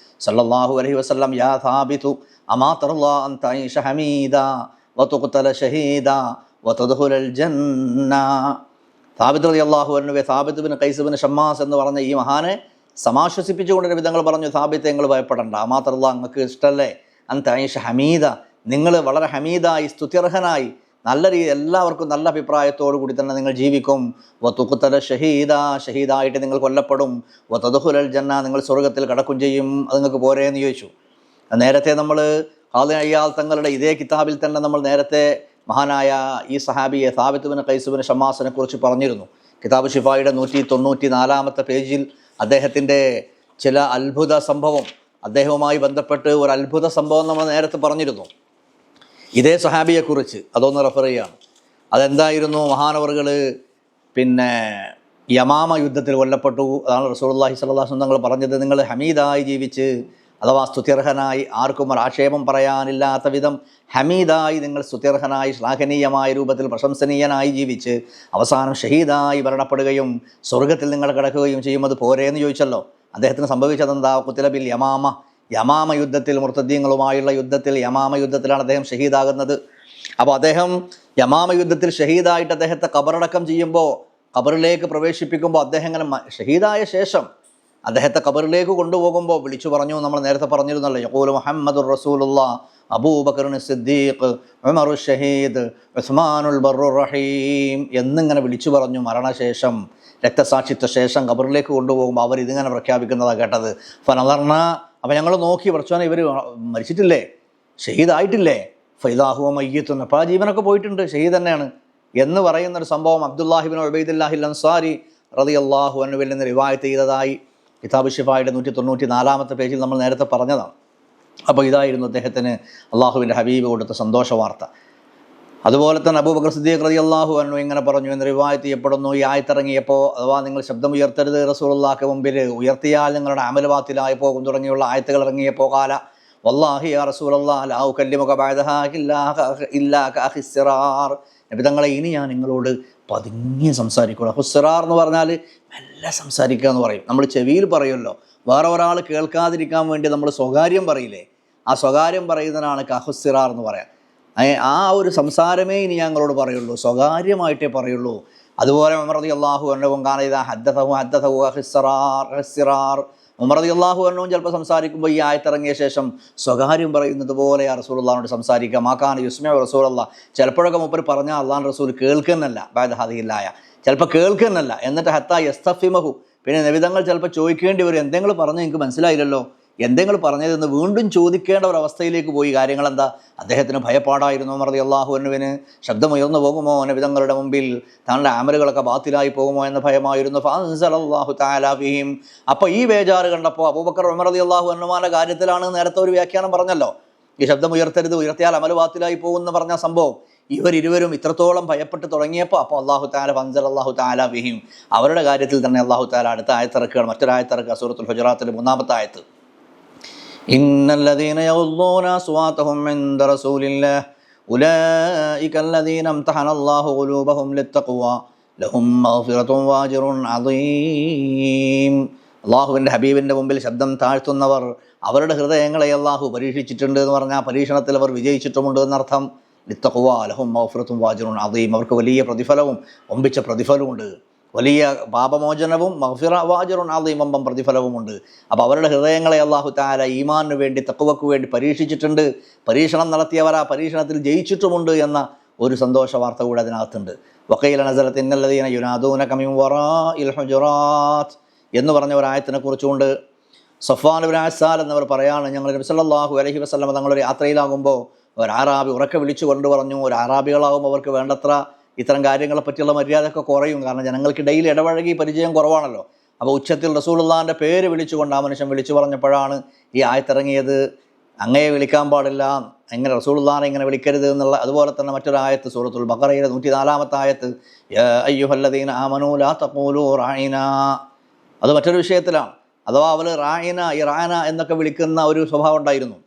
സല്ലല്ലാഹു അലൈഹി വസല്ലം യാ സാബിതു അമാ തറല്ലാ അൻ തഈശ ഹമീദ വതുഖ്തല ഷഹീദ വതദ്ഖുലൽ ജന്ന. സാബിത്ത് റളിയല്ലാഹു അൻഹു, Thabit bin Qais bin Shammas എന്ന് പറഞ്ഞ ഈ മഹാനെ സമാശ്വസിപ്പിച്ചുകൊണ്ട് നബി തങ്ങൾ പറഞ്ഞു, സാബിത്തെ നിങ്ങൾ ഭയപ്പെടണ്ട, മാത്രല്ല നിങ്ങൾക്ക് ഇഷ്ടമല്ലേ അൻത ഐഷ ഹമീദ, നിങ്ങൾ വളരെ ഹമീദായി സ്തുത്യർഹനായി നല്ല രീതി എല്ലാവർക്കും നല്ല അഭിപ്രായത്തോടു കൂടി തന്നെ നിങ്ങൾ ജീവിക്കും. വതുഖ്തല ഷഹീദ, ഷഹീദായിട്ട് നിങ്ങൾ കൊല്ലപ്പെടും. വതദ്ഖുലൽ ജന്ന, നിങ്ങൾ സ്വർഗ്ഗത്തിൽ കടക്കും ചെയ്യും. അത് നിങ്ങൾക്ക് പോരേ എന്ന് ചോദിച്ചു. നേരത്തെ നമ്മൾ ഖാദി അയ്യാൽ തങ്ങളുടെ ഇതേ കിതാബിൽ തന്നെ നമ്മൾ നേരത്തെ മഹാനായ ഈ സഹാബിയെ സാബിത്ത് ബിൻ ഖൈസ് ബിൻ ഷമ്മാസിനെ കുറിച്ച് പറഞ്ഞിരുന്നു. കിതാബ് ഷിഫായുടെ 194 പേജിൽ അദ്ദേഹത്തിൻ്റെ ചില അത്ഭുത സംഭവം, അദ്ദേഹവുമായി ബന്ധപ്പെട്ട് ഒരു അത്ഭുത സംഭവം നമ്മൾ നേരത്തെ പറഞ്ഞിരുന്നു ഇതേ സഹാബിയെക്കുറിച്ച്. അതൊന്ന് റെഫർ ചെയ്യാണ്. അതെന്തായിരുന്നു? മഹാനവറുകൾ പിന്നെ യമാമ യുദ്ധത്തിൽ കൊല്ലപ്പെട്ടു. അതാണ് റസൂലുള്ളാഹി സ്വല്ലല്ലാഹു അലൈഹി വസല്ലം തങ്ങൾ പറഞ്ഞത്, നിങ്ങൾ ഹമീദായി ജീവിച്ച്, അഥവാ സ്തുത്യർഹനായി, ആർക്കും ഒരു ആക്ഷേപം പറയാനില്ലാത്ത വിധം ഹമീദായി നിങ്ങൾ സ്തുത്യർഹനായി ശ്ലാഘനീയമായ രൂപത്തിൽ പ്രശംസനീയനായി ജീവിച്ച് അവസാനം ഷഹീദായി മരണപ്പെടുകയും സ്വർഗത്തിൽ നിങ്ങൾ കിടക്കുകയും ചെയ്യുന്നത് പോരേന്ന് ചോദിച്ചല്ലോ. അദ്ദേഹത്തിന് സംഭവിച്ചതെന്താ? ഖുതിലബിൽ യമാമ യുദ്ധത്തിൽ, മുർത്തദ്ദീങ്ങളുമായുള്ള യുദ്ധത്തിൽ, യമാമ യുദ്ധത്തിലാണ് അദ്ദേഹം ഷഹീദാകുന്നത്. അപ്പോൾ അദ്ദേഹം യമാമ യുദ്ധത്തിൽ ഷഹീദായിട്ട് അദ്ദേഹത്തെ ഖബറടക്കം ചെയ്യുമ്പോൾ, ഖബറിലേക്ക് പ്രവേശിപ്പിക്കുമ്പോൾ അദ്ദേഹം ഇങ്ങനെ ഷഹീദായ ശേഷം അദ്ദേഹത്തെ ഖബറിലേക്ക് കൊണ്ടുപോകുമ്പോൾ വിളിച്ചു പറഞ്ഞു, നമ്മൾ നേരത്തെ പറഞ്ഞിരുന്നല്ലോ, യഖൂലു മുഹമ്മദുർ റസൂലുള്ളാഹ്, അബൂബക്കർ സിദ്ദീഖ്, ഉമർ ഷഹീദ്, ഉസ്മാനുൽ ബർറുർ റഹീം എന്നിങ്ങനെ വിളിച്ചു പറഞ്ഞു. മരണശേഷം, രക്തസാക്ഷിത്വ ശേഷം ഖബറിലേക്ക് കൊണ്ടുപോകുമ്പോൾ അവർ ഇതിങ്ങനെ പ്രഖ്യാപിക്കുന്നതാണ് കേട്ടത്. ഫനദർന, അപ്പോൾ ഞങ്ങൾ നോക്കി, പ്രശ്നം ഇവർ മരിച്ചിട്ടില്ലേ, ഷഹീദായിട്ടില്ലേ? ഫൈദാഹുവ മയ്യിത്തുൻ, അപ്പോൾ ആ ജീവനൊക്കെ പോയിട്ടുണ്ട്, ഷഹീദ് തന്നെയാണ് എന്ന് പറയുന്നൊരു സംഭവം അബ്ദുല്ലാഹിബിൻ ഉബൈദുല്ലാഹിൽ അൻസാരി റളിയല്ലാഹു അൻഹുവിൽ നിന്ന് റിവായത്ത് ചെയ്തതായി കിതാബ് ഷിഫായുടെ 194 പേജിൽ നമ്മൾ നേരത്തെ പറഞ്ഞതാണ്. അപ്പോൾ ഇതായിരുന്നു അദ്ദേഹത്തിന് അള്ളാഹുവിൻ്റെ ഹബീബ് കൊടുത്ത സന്തോഷ വാർത്ത. അതുപോലെ തന്നെ അബൂബക്കർ സിദ്ദീഖ് റളിയല്ലാഹു അൻഹു ഇങ്ങനെ പറഞ്ഞു എന്ന് റിവായത്ത് ചെയ്യപ്പെടുന്നു. ഈ ആയത്തിറങ്ങിയപ്പോൾ, അഥവാ നിങ്ങൾ ശബ്ദം ഉയർത്തരുത് റസൂലുള്ളാഹിക്ക് മുമ്പിൽ, ഉയർത്തിയാൽ നിങ്ങളുടെ അമൽ ബാത്തിലായി പോകും തുടങ്ങിയുള്ള ആയത്തുകൾ ഇറങ്ങിയപ്പോൾ, കാല വല്ലാഹി യാ റസൂലല്ലാഹ് ലാ ഉകല്ലിമുക ബഅദഹാ ഇല്ലാ കഅഖി സിറാർ, നബി തങ്ങളെ ഇനി ഞാൻ നിങ്ങളോട് പതുങ്ങി സംസാരിക്കുള്ളൂ. ഹുസ്റാർ എന്ന് പറഞ്ഞാൽ മെല്ലെ സംസാരിക്കുക എന്ന് പറയും. നമ്മൾ ചെവിയിൽ പറയുമല്ലോ, വേറെ ഒരാൾ കേൾക്കാതിരിക്കാൻ വേണ്ടി നമ്മൾ സ്വകാര്യം പറയില്ലേ, ആ സ്വകാര്യം പറയുന്നതിനാണ് കഹുസിറാർ എന്ന് പറയാം. ആ ഒരു സംസാരമേ ഇനി ഞങ്ങളോട് പറയുള്ളൂ, സ്വകാര്യമായിട്ടേ പറയുള്ളൂ. അതുപോലെ ഉമർ റളിയല്ലാഹു അൻഹു കാന ഹദ്ദസഹു അഖിസ്റാർ, ഉമർ റളിയല്ലാഹു അൻഹു ചിലപ്പോൾ സംസാരിക്കുമ്പോൾ ഈ ആയത്തിറങ്ങിയ ശേഷം സ്വകാര്യം പറയുന്നത് പോലെ ആ റസൂലുള്ളാഹിനോട് സംസാരിക്കുക. മാക്കാന യുസ്മിഉ റസൂലുള്ളാഹ്, ചിലപ്പോഴൊക്കെ മൂപ്പർ പറഞ്ഞാൽ അള്ളാഹുവിൻ്റെ റസൂൽ കേൾക്കുന്നല്ല, ബഅദ ഹാദിഹില്ലായ, ചിലപ്പോൾ കേൾക്കുന്നല്ല, എന്നിട്ട് ഹത്താ യസ്തഫിമഹു, പിന്നെ നബിതങ്ങൾ ചിലപ്പോൾ ചോദിക്കേണ്ടി വരും, എന്തെങ്കിലും പറഞ്ഞ് എനിക്ക് മനസ്സിലായില്ലല്ലോ, എന്തെങ്കിലും പറഞ്ഞതെന്ന് വീണ്ടും ചോദിക്കേണ്ട ഒരവസ്ഥയിലേക്ക് പോയി. കാര്യങ്ങൾ എന്താ? അദ്ദേഹത്തിന് ഭയപ്പാടായിരുന്നു ഉമർ റളിയല്ലാഹു അൻഹുവിന്. ശബ്ദമുയർന്നു പോകുമോ നബിതങ്ങളുടെ മുമ്പിൽ, തങ്ങളുടെ അമലുകളൊക്കെ ബാത്തിലായി പോകുമോ എന്ന ഭയമായിരുന്നു. ഫഅൻസലല്ലാഹു തആല ഫീഹിം, അപ്പോൾ ഈ ബേജാറ് കണ്ടപ്പോൾ അബൂബക്കർ ഉമർ റളിയല്ലാഹു അൻഹുമാരുടെ കാര്യത്തിലാണ് നേരത്തെ ഒരു വ്യാഖ്യാനം പറഞ്ഞല്ലോ, ഈ ശബ്ദം ഉയർത്തരുത്, ഉയർത്തിയാൽ അമൽ ബാത്തിലായി പോകുമെന്ന് പറഞ്ഞ സംഭവം. ഇവരിരുവരും ഇത്രത്തോളം ഭയപ്പെട്ട് തുടങ്ങിയപ്പോൾ അപ്പോൾ അല്ലാഹു തആല ഫഅൻസലല്ലാഹു തആല ഫീഹിം, അവരുടെ കാര്യത്തിൽ തന്നെ അല്ലാഹു തആല അടുത്ത ആയത്തിറക്കുകയാണ്. മറ്റൊരായത്തിറക്കുക സൂറത്തുൽ ഹുജറാത്തിലെ 3-ാമത്തെ ആയത്ത്, ഇന്നല്ലദീന യഗ്ളൂന അസ്വാതഹും ഇൻദ റസൂലില്ലാഹ് ഉലൈക അല്ലദീന ഇംതഹനല്ലാഹു ഖുലൂബഹും ലിത്തഖ്വ ലഹും മഗ്ഫിറത്തുൻ വഅജ്റുൻ അദീം. അള്ളാഹുവിൻ്റെ ഹബീബിൻ്റെ മുമ്പിൽ ശബ്ദം താഴ്ത്തുന്നവർ, അവരുടെ ഹൃദയങ്ങളെ അള്ളാഹു പരീക്ഷിച്ചിട്ടുണ്ട് എന്ന് പറഞ്ഞാൽ പരീക്ഷണത്തിൽ അവർ വിജയിച്ചിട്ടുമുണ്ട് എന്നർത്ഥം. ലിത്തഖ്വ ലഹും മഗ്ഫിറത്തുൻ വഅജ്റുൻ അദീം, അവർക്ക് വലിയ പ്രതിഫലവും ഒമ്പിച്ച പ്രതിഫലമുണ്ട്, വലിയ പാപമോചനവും മഗ്ഫിറ വഅജ്റുൻ അദീം വമ്പൻ പ്രതിഫലവുമുണ്ട്. അപ്പോൾ അവരുടെ ഹൃദയങ്ങളെ അല്ലാഹു തആല ഈമാനിന് വേണ്ടി, തഖ്വക്ക് വേണ്ടി പരീക്ഷിച്ചിട്ടുണ്ട്, പരീക്ഷണം നടത്തിയവർ ആ പരീക്ഷണത്തിൽ ജയിച്ചിട്ടുമുണ്ട് എന്ന ഒരു സന്തോഷ വാർത്ത കൂടെ അതിനകത്തുണ്ട്. വഖീല നസലത്ത് ഇന്നല്ലദീന യുനാദൂനക മിൻ വറാഇൽ ഹുജറാത്ത് എന്ന് പറഞ്ഞ ഒരായത്തിനെ കുറിച്ചുകൊണ്ട് സഫ്വാൻ ഇബ്നു അസ്സാൽ എന്നവർ പറയാണ്, ഞങ്ങൾ നബി സല്ലല്ലാഹു അലൈഹി വസല്ലം തങ്ങളൊരു യാത്രയിലാകുമ്പോൾ ഒരു ആറാബി ഉറക്കെ വിളിച്ചു കൊണ്ട് പറഞ്ഞു, ഒരു ആറാബികളാകുമ്പോൾ അവർക്ക് വേണ്ടത്ര ഇത്തരം കാര്യങ്ങളെ പറ്റിയുള്ള മര്യാദയൊക്കെ കുറയും, കാരണം ജനങ്ങൾക്കിടയിൽ ഇടപഴകി പരിചയം കുറവാണല്ലോ. അപ്പോൾ ഉച്ചത്തിൽ റസൂലുള്ളാഹിൻ്റെ പേര് വിളിച്ചുകൊണ്ട് ആ മനുഷ്യൻ വിളിച്ചു പറഞ്ഞപ്പോഴാണ് ഈ ആയത്തിറങ്ങിയത്, അങ്ങയെ വിളിക്കാൻ പാടില്ല, എങ്ങനെ റസൂലുള്ളാഹിനെ ഇങ്ങനെ വിളിക്കരുത് എന്നുള്ള. അതുപോലെ തന്നെ മറ്റൊരായത്ത് സൂറത്തുൽ ബഖറയിലെ 104-ാമത്തെ ആയത്ത്, യാ അയ്യുഹല്ലദീന ആമനൂ ലാ തഖൂലൂ റാഇന, അത് മറ്റൊരു വിഷയത്തിലാണ്. അഥവാ അവർ റാഇന, ഈ റാന എന്നൊക്കെ വിളിക്കുന്ന ഒരു സ്വഭാവം ഉണ്ടായിരുന്നു.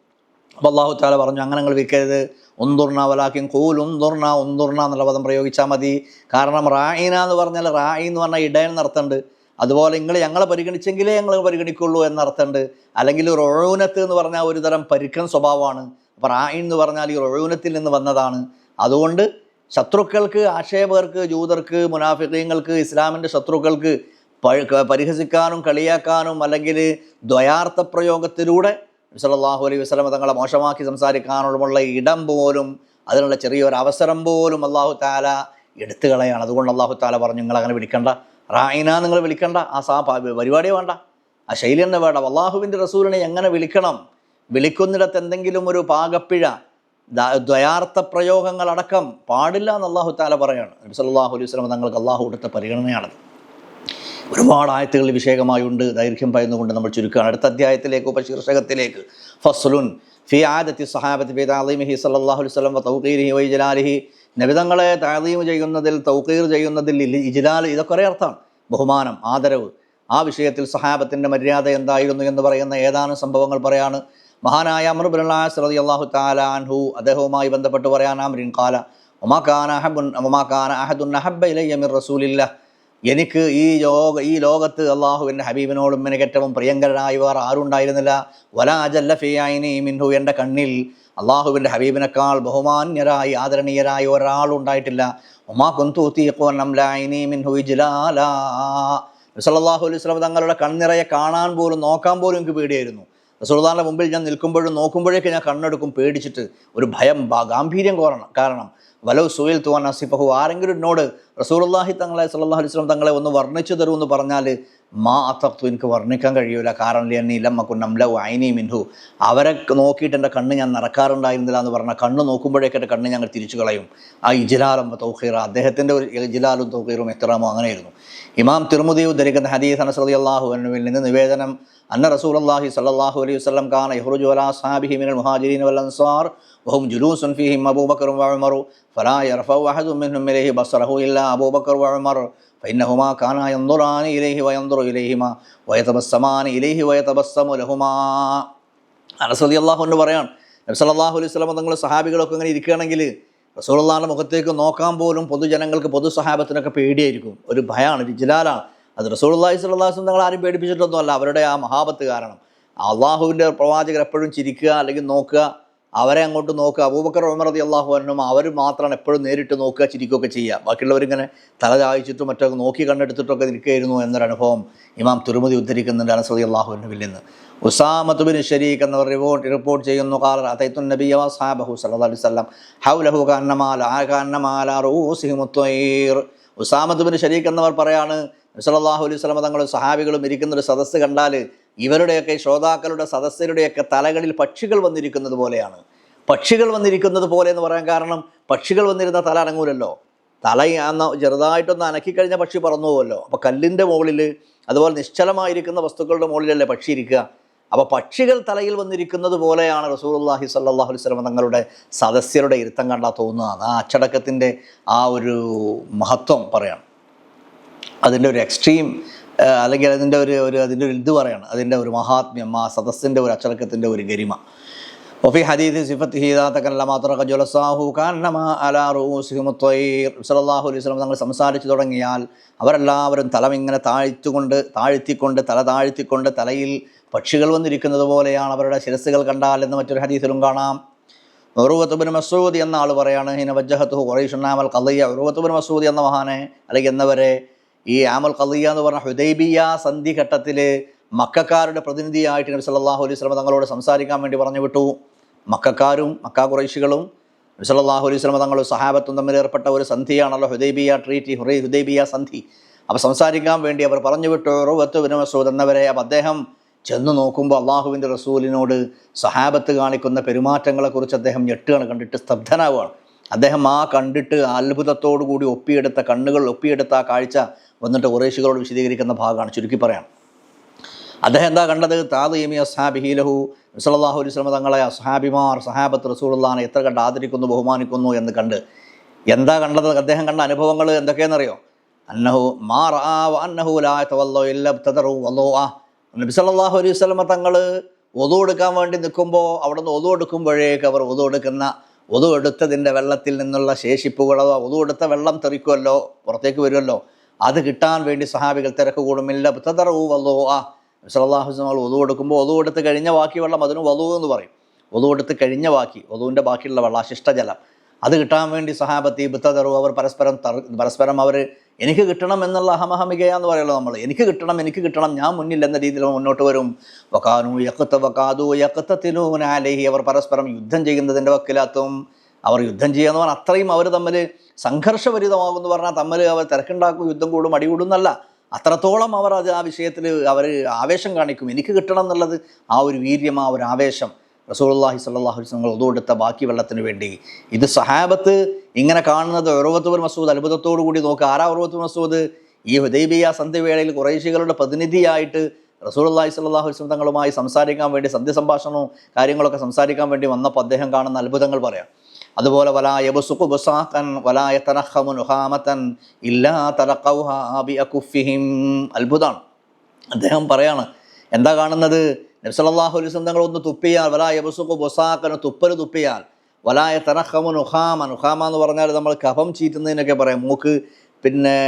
അപ്പോൾ അല്ലാഹു തആല പറഞ്ഞു, അങ്ങനെ നിങ്ങൾ വിളിക്കരുത്, ഉന്ദുർന വലാകിൻ ഖൂൽ ഉന്ദുർന, ഉന്ദുർന എന്നുള്ള പദം പ്രയോഗിച്ചാൽ മതി. കാരണം റായിന എന്ന് പറഞ്ഞാൽ റായി എന്ന് പറഞ്ഞാൽ ഇടയൻ എന്നർത്ഥമുണ്ട്. അതുപോലെ നിങ്ങൾ ഞങ്ങളെ പരിഗണിച്ചെങ്കിലേ ഞങ്ങൾ പരിഗണിക്കുള്ളൂ എന്നർത്ഥമുണ്ട്. അല്ലെങ്കിൽ ഒരു ഒഴൂനത്ത് എന്ന് പറഞ്ഞാൽ ഒരു തരം പരുക്കൻ സ്വഭാവമാണ്. അപ്പോൾ റായി എന്ന് പറഞ്ഞാൽ ഈ ഒഴൂനത്തിൽ നിന്ന് വന്നതാണ്. അതുകൊണ്ട് ശത്രുക്കൾക്ക്, ആക്ഷേപകർക്ക്, ജൂതർക്ക്, മുനാഫിഖീങ്ങൾക്ക്, ഇസ്ലാമിൻ്റെ ശത്രുക്കൾക്ക് പരിഹസിക്കാനും കളിയാക്കാനും അല്ലെങ്കിൽ ദ്വയാർത്ഥ പ്രയോഗത്തിലൂടെ സല്ലല്ലാഹു അലൈഹി വസല്ലം തങ്ങളെ മോശമാക്കി സംസാരിക്കാനുമുള്ള ഇടം പോലും, അതിനുള്ള ചെറിയൊരു അവസരം പോലും അല്ലാഹു തആല എടുത്തു കളയാണ്. അതുകൊണ്ട് അല്ലാഹു തആല പറഞ്ഞു, നിങ്ങൾ അങ്ങനെ വിളിക്കണ്ട, റായിന നിങ്ങൾ വിളിക്കണ്ട, ആ പരിപാടിയെ വേണ്ട, ആ ശൈലി തന്നെ വേണ്ട. അല്ലാഹുവിൻ്റെ റസൂലിനെ എങ്ങനെ വിളിക്കണം, വിളിക്കുന്നിടത്ത് എന്തെങ്കിലും ഒരു പാകപ്പിഴ, ദ്വയാർത്ഥ പ്രയോഗങ്ങളടക്കം പാടില്ല എന്ന് അല്ലാഹു തആല പറയാണ്. നബി സല്ലല്ലാഹു അലൈഹി വസല്ലം തങ്ങൾക്ക് അല്ലാഹു കൊടുത്ത പരിഗണനയാണത്. ഒരുപാട് ആയത്തുകളിൽ വിഷയകമായുണ്ട്. ദൈർഘ്യം പറയുന്നുകൊണ്ട് നമ്മൾ ചുരുക്കുകയാണ്. അടുത്ത അധ്യായത്തിലേക്ക്, ഉപശീർഷകത്തിലേക്ക്, ഫസ്ലുൻ ഫി ആദത്തി സഹാബത്തി ഫി തഅളീമിഹി സല്ലല്ലാഹു അലൈഹി വസല്ലം വ തൗഖീരിഹി വ ഇജ്ലാലിഹി. നബിതങ്ങളെ തഅളീം ചെയ്യുന്നതിൽ, തൗഖീർ ചെയ്യുന്നതിൽ, ഇജ്ലാൽ, ഇതൊക്കെ ഒരേ അർത്ഥമാണ്, ബഹുമാനം, ആദരവ്. ആ വിഷയത്തിൽ സഹാബത്തിൻ്റെ മര്യാദ എന്തായിരുന്നു എന്ന് പറയുന്ന ഏതാനും സംഭവങ്ങൾ പറയാണ്. മഹാനായ അംർ ഇബ്നുൽ ആസ് റളിയല്ലാഹു തആല അൻഹു അദ്ദേഹവുമായി ബന്ധപ്പെട്ട് പറയാൻ, അംറിൻ ഖാല വമാ കാന അഹദുൻ അഹബ്ബ ഇലയ്യ മിർ റസൂലില്ലാഹ്. എനിക്ക് ഈ ലോകത്ത് അള്ളാഹുവിൻ്റെ ഹബീബിനോടും എനിക്ക് ഏറ്റവും പ്രിയങ്കരനായി വേറെ ആരുണ്ടായിരുന്നില്ല. വലാ അജല്ല ഫീ ഐനി മിൻഹു, എൻ്റെ കണ്ണിൽ അള്ളാഹുവിൻ്റെ ഹബീബിനേക്കാൾ ബഹുമാന്യരായി ആദരണീയരായി ഒരാളുണ്ടായിട്ടില്ല. വമാ കുന്തു ഉതീഖു അൻ അംല ഐനി മിൻഹു ഇജ്ലാലാ. സല്ലല്ലാഹു അലൈഹി വസല്ലം തങ്ങളുടെ കണ്ണിറയെ കാണാൻ പോലും, നോക്കാൻ പോലും എനിക്ക് പേടിയായിരുന്നു. റസൂലുള്ളാഹിന്റെ മുമ്പിൽ ഞാൻ നിൽക്കുമ്പോഴും നോക്കുമ്പോഴേക്ക് ഞാൻ കണ്ണെടുക്കും, പേടിച്ചിട്ട്, ഒരു ഭയം, ഗാംഭീര്യം കാരണം. വലൗ സുയിൽ തുവാൻ അസിഫഹു, ആരെങ്കിലും എന്നോട് റസൂലുള്ളാഹി തങ്ങളെ സല്ലല്ലാഹു അലൈഹി വസല്ലം തങ്ങളെ ഒന്ന് വർണ്ണിച്ചു തരുമെന്ന് പറഞ്ഞാൽ, മാ അത്തഖ്തു, എനിക്ക് വർണ്ണിക്കാൻ കഴിയൂല. കാരണം ലിയന്നി ലം അകുൻ അംലഉ ഐനി മിൻഹു, അവരെ നോക്കിയിട്ട് എൻ്റെ കണ്ണ് ഞാൻ നിറക്കാറുണ്ടായിരുന്നില്ല എന്ന് പറഞ്ഞാൽ, കണ്ണ് നോക്കുമ്പോഴേക്ക് എൻ്റെ കണ്ണ് ഞങ്ങൾ തിരിച്ചു കളയും. ആ ഇജ്ലാലും തൗഖീറ, അദ്ദേഹത്തിൻ്റെ ഒരു ഇജ്ലാലും തൗഖീറും ഇഹ്തിറാമും അങ്ങനെയായിരുന്നു. ഇമാം തിർമുദി ഉദ്ധരിക്കുന്ന ഹദീസ് അനസ് റളിയല്ലാഹു അൻഹുവിൽ നിന്ന് നിവേദനം, അന്ന റസൂലുള്ളാഹി സ്വല്ലല്ലാഹു അലൈഹി വസല്ലം കാന യഖ്റുജു അലാ അസ്ഹാബിഹി മിനൽ മുഹാജിരീന വൽ അൻസാർ വഹും ജുലൂസുൻ ഫീഹിം അബൂബക്കർ വ ഉമർ ഫലാ യർഫഉ അഹദുൻ മിൻഹും ഇലൈഹി ബസറഹു ഇല്ലാ അബൂബക്കർ വ ഉമർ ഫഇന്നഹുമാ കാനാ യൻദുറാനി ഇലൈഹി വയൻദുറു ഇലൈഹിമാ വയതബസ്സമാനി ഇലൈഹി വയതബസ്സമു ലഹുമാ. അനസ് റളിയല്ലാഹു അൻഹു പറയാണ്, നബി സല്ലല്ലാഹു അലൈഹി വസല്ലം തങ്ങൾ സഹാബികളൊക്കെ ഇങ്ങനെ ഇരിക്കുകയാണെങ്കിൽ റസൂലുള്ളാഹിന്റെ മുഖത്തേക്ക് നോക്കാൻ പോലും പൊതുജനങ്ങൾക്ക്, പൊതു സഹാബത്തിനൊക്കെ പേടിയായിരിക്കും, ഒരു ഭയമാണ്, ഒരു ഇജ്ലാലാണ്. അത് റസൂലുള്ളാഹി സ്വല്ലല്ലാഹു അലൈഹി വസല്ലം തങ്ങൾ ആരും പേടിപ്പിച്ചിട്ടൊന്നുമല്ല, അവരുടെ ആ മഹാബത്ത് കാരണം. അള്ളാഹുവിൻ്റെ പ്രവാചകർ എപ്പോഴും ചിരിക്കുക, അല്ലെങ്കിൽ നോക്കുക, അവരെ അങ്ങോട്ട് നോക്കുക. അബൂബക്കർ ഉമർ റളിയല്ലാഹു അൻഹും അവർ മാത്രമാണ് എപ്പോഴും നേരിട്ട് നോക്കുക, ചിരിക്കുകയൊക്കെ ചെയ്യുക. ബാക്കിയുള്ളവരിങ്ങനെ തല ചായ്ച്ചിട്ടും മറ്റൊക്കെ നോക്കി കണ്ടെടുത്തിട്ടൊക്കെ നിൽക്കുകയായിരുന്നു എന്നൊരനുഭവം ഇമാം തിർമുദി ഉദ്ധരിക്കുന്നുണ്ട് അനസ് റളിയല്ലാഹു അൻഹുവിൽ നിന്ന്. ഉസാമത്ത് ബിൻ ശരീഖ് എന്നവർ റിപ്പോർട്ട് ചെയ്യുന്നു, ഖാല അതൈതു നബിയ വസ്ഹാബഹു സല്ലല്ലാഹു അലൈഹി വസല്ലം ഹൗലഹു കഅന്നമാ അലാ റഊസിഹിം അത്വൈർ. ഉസാമത്ത് ബിൻ ശരീഖ് എന്നവർ പറയാണ്, സല്ലല്ലാഹു അലൈഹി വസല്ലം തങ്ങളും സഹാബികളും ഇരിക്കുന്നൊരു സദസ്സ് കണ്ടാൽ ഇവരുടെയൊക്കെ, ശ്രോതാക്കളുടെ സദസ്യരുടെയൊക്കെ തലകളിൽ പക്ഷികൾ വന്നിരിക്കുന്നത് പോലെയാണ്. പക്ഷികൾ വന്നിരിക്കുന്നത് പോലെ എന്ന് പറയാൻ കാരണം, പക്ഷികൾ വന്നിരുന്ന തല അനങ്ങൂലല്ലോ, തല ചെറുതായിട്ടൊന്ന് അനക്കിക്കഴിഞ്ഞ പക്ഷി പറന്നു പോകുമല്ലോ. അപ്പോൾ കല്ലിൻ്റെ മുകളിൽ, അതുപോലെ നിശ്ചലമായിരിക്കുന്ന വസ്തുക്കളുടെ മുകളിലല്ലേ പക്ഷി ഇരിക്കുക. അപ്പോൾ പക്ഷികൾ തലയിൽ വന്നിരിക്കുന്നത് പോലെയാണ് റസൂലുള്ളാഹി സ്വല്ലല്ലാഹു അലൈഹി വസല്ലം തങ്ങളുടെ സദസ്യരുടെ ഇരുത്തം കണ്ടാൽ തോന്നുകയാണ്. ആ അച്ചടക്കത്തിൻ്റെ ആ ഒരു മഹത്വം പറയാണ്, അതിൻ്റെ ഒരു എക്സ്ട്രീം, അല്ലെങ്കിൽ അതിൻ്റെ അതിൻ്റെ ഒരു ഇത് പറയാണ്, അതിൻ്റെ ഒരു മഹാത്മ്യം, ആ സദസ്സിൻ്റെ ഒരു അച്ചടക്കത്തിൻ്റെ ഒരു ഗരിമ. വഫി ഹദീസ് സിഫത്തിഹി ഇദാ തകല്ലമ തറക ജുലസാഹു കഅന്നമാ അലാ റഊസിഹിം അത്വൈർ. സല്ലല്ലാഹു അലൈഹി വസല്ലം തങ്ങൾ സംസാരിച്ചു തുടങ്ങിയാൽ അവരെല്ലാവരും തലമിങ്ങനെ താഴ്ത്തിക്കൊണ്ട് തല താഴ്ത്തിക്കൊണ്ട് തലയിൽ പക്ഷികൾ വന്നിരിക്കുന്നത് പോലെയാണ് അവരുടെ ശിരസ്സുകൾ കണ്ടാൽ എന്ന് മറ്റൊരു ഹദീസിലും കാണാം. ഉർവത്ത് ബിൻ മസ്ഊദ് എന്ന ആൾ പറയാണ്, ഹിന വജ്ജഹതുഹു ഖുറൈശുൻ ആമൽ ഖളിയ. ഉർവത്ത് ബിൻ മസ്ഊദ് എന്ന മഹാനെ, അല്ലെങ്കിൽ എന്നവരെ, ഈ ആമൽ ഖളിയ എന്ന് പറഞ്ഞ ഹുദൈബിയ സന്ധി ഘട്ടത്തിൽ മക്കക്കാരുടെ പ്രതിനിധിയായിട്ട് നബി സല്ലല്ലാഹു അലൈഹി വസല്ലം തങ്ങളോട് സംസാരിക്കാൻ വേണ്ടി പറഞ്ഞു വിട്ടു. മക്കക്കാരും മക്ക ഖുറൈശികളും നബി സല്ലല്ലാഹു അലൈഹി വസല്ലം തങ്ങളും സഹാബത്തും തമ്മിൽ ഏർപ്പെട്ട ഒരു സന്ധിയാണല്ലോ ഹുദൈബിയ ട്രീറ്റി, ഹുദൈബിയ സന്ധി. അപ്പോൾ സംസാരിക്കാൻ വേണ്ടി അവർ പറഞ്ഞു വിട്ടു ഉർവത്ത് ബിൻ മസ്ഊദ് എന്നവരെ. അപ്പോൾ അദ്ദേഹം ചെന്ന് നോക്കുമ്പോൾ അള്ളാഹുവിൻ്റെ റസൂലിനോട് സഹാബത്ത് കാണിക്കുന്ന പെരുമാറ്റങ്ങളെക്കുറിച്ച് അദ്ദേഹം ഞെട്ടുകയാണ്, കണ്ടിട്ട് സ്തബ്ധനാവുകയാണ്. അദ്ദേഹം ആ കണ്ടിട്ട് അത്ഭുതത്തോടു കൂടി ഒപ്പിയെടുത്ത ആ കാഴ്ച വന്നിട്ട് ഖുറൈശികളോട് വിശദീകരിക്കുന്ന ഭാഗമാണ്. ചുരുക്കി പറയാം, അദ്ദേഹം എന്താ കണ്ടത്? താദീമി അസ്ഹാബിഹി ലഹു, സല്ലല്ലാഹു അലൈഹി വസല്ലം തങ്ങളെ സഹാബത്ത് റസൂലുള്ളാഹിനെ എത്ര കണ്ട് ആദരിക്കുന്നു, ബഹുമാനിക്കുന്നു എന്ന് കണ്ട്. എന്താ കണ്ടത്? അദ്ദേഹം കണ്ട അനുഭവങ്ങൾ എന്തൊക്കെയാണെന്നറിയോ? അന്നഹു മാ റആ വഅന്നഹു ലാ യതവല്ലഉ ഇല്ലാ ഇബ്തദറു വളുഅ. നബി സല്ലല്ലാഹു അലൈഹി വസല്ലം തങ്ങൾ wudu എടുക്കാൻ വേണ്ടി നിൽക്കുമ്പോൾ അവിടെ നിന്ന് wudu എടുക്കുമ്പോഴേക്ക് അവർ wudu എടുത്തതിൻ്റെ വെള്ളത്തിൽ നിന്നുള്ള ശേഷിപ്പുകളോ, wudu എടുത്ത വെള്ളം തെറിക്കുമല്ലോ, പുറത്തേക്ക് വരുമല്ലോ, അത് കിട്ടാൻ വേണ്ടി സഹാബികൾ തിരക്ക് കൂടുമില്ല. ഇബ്തദറു വളുഅ. നബി സല്ലല്ലാഹു അലൈഹി വസല്ലം wudu എടുക്കുമ്പോൾ wudu എടുത്ത് കഴിഞ്ഞ ബാക്കി വെള്ളം അതിന് വളു എന്ന് പറയും. wudu എടുത്ത് കഴിഞ്ഞ ബാക്കി, wuduവിൻ്റെ ബാക്കിയുള്ള വെള്ളം, ശിഷ്ടജലം, അത് കിട്ടാൻ വേണ്ടി സഹാബത്തി ബുത്തദറു അവർ പരസ്പരം അവർ എനിക്ക് കിട്ടണം എന്നുള്ള അഹമഹമികയാന്ന് പറയുള്ളൂ. നമ്മൾ എനിക്ക് കിട്ടണം ഞാൻ മുന്നിൽ എന്ന രീതിയിൽ മുന്നോട്ട് വരും. യഖ്തത്തിലൂന അവർ പരസ്പരം യുദ്ധം ചെയ്യുന്നതിൻ്റെ വക്കിലാത്തും. അവർ യുദ്ധം ചെയ്യാന്ന് പറഞ്ഞാൽ അത്രയും അവർ തമ്മിൽ സംഘർഷഭരിതമാകുമെന്ന് പറഞ്ഞാൽ തമ്മിൽ അവർ തിരക്കുണ്ടാക്കും, യുദ്ധം കൂടും, അടികൂടുന്നല്ല. അത്രത്തോളം അവർ ആ വിഷയത്തിൽ അവർ ആവേശം കാണിക്കും. എനിക്ക് കിട്ടണം എന്നുള്ളത് ആ ഒരു വീര്യം, ആ ഒരു ആവേശം. റസൂലുള്ളാഹി സ്വല്ലല്ലാഹു അലൈഹി വസല്ലം ഒതുകൊടുത്ത ബാക്കി വെള്ളത്തിന് വേണ്ടി. ഇത് സഹാബത്ത് ഇങ്ങനെ കാണുന്നത് ഉർവത്ത് ബിൻ മസ്ഊദ് അത്ഭുതത്തോടു കൂടി നോക്കുക. ആരാ ഉർവത്ത് ബിൻ മസ്ഊദ്? ഈ ഹുദൈബിയ സന്ധിവേളയിൽ ഖുറൈശികളുടെ പ്രതിനിധിയായിട്ട് റസൂലുള്ളാഹി സ്വല്ലല്ലാഹു അലൈഹി വസല്ലം തങ്ങളുമായി സംസാരിക്കാൻ വേണ്ടി, സന്ധ്യസംഭാഷണവും കാര്യങ്ങളൊക്കെ സംസാരിക്കാൻ വേണ്ടി വന്നപ്പോൾ അദ്ദേഹം കാണുന്ന അത്ഭുതങ്ങൾ പറയാം. അതുപോലെ വലാ യബ്സുഖു ബുസാഖൻ വലാ യതനഖമു നുഹാമതൻ ഇല്ലാ തലഖൗഹാ ബിഅകുഫിഹിം. അത്ഭുതമാണ്. അദ്ദേഹം പറയാണ്, എന്താ കാണുന്നത്? നബി സല്ലല്ലാഹു അലൈഹി വസല്ലം തങ്ങൾ ഒന്ന് തുപ്പിയാൽ, വലാ യബ്സുഖു ബുസാഖൻ തുപ്പൽ തുപ്പിയാൽ, വലാ യതനഖമു നുഹാമ എന്ന് പറഞ്ഞാൽ നമ്മൾ കഫം ചീറ്റുന്നതിനൊക്കെ പറയാം. മൂക്ക് പിന്നെ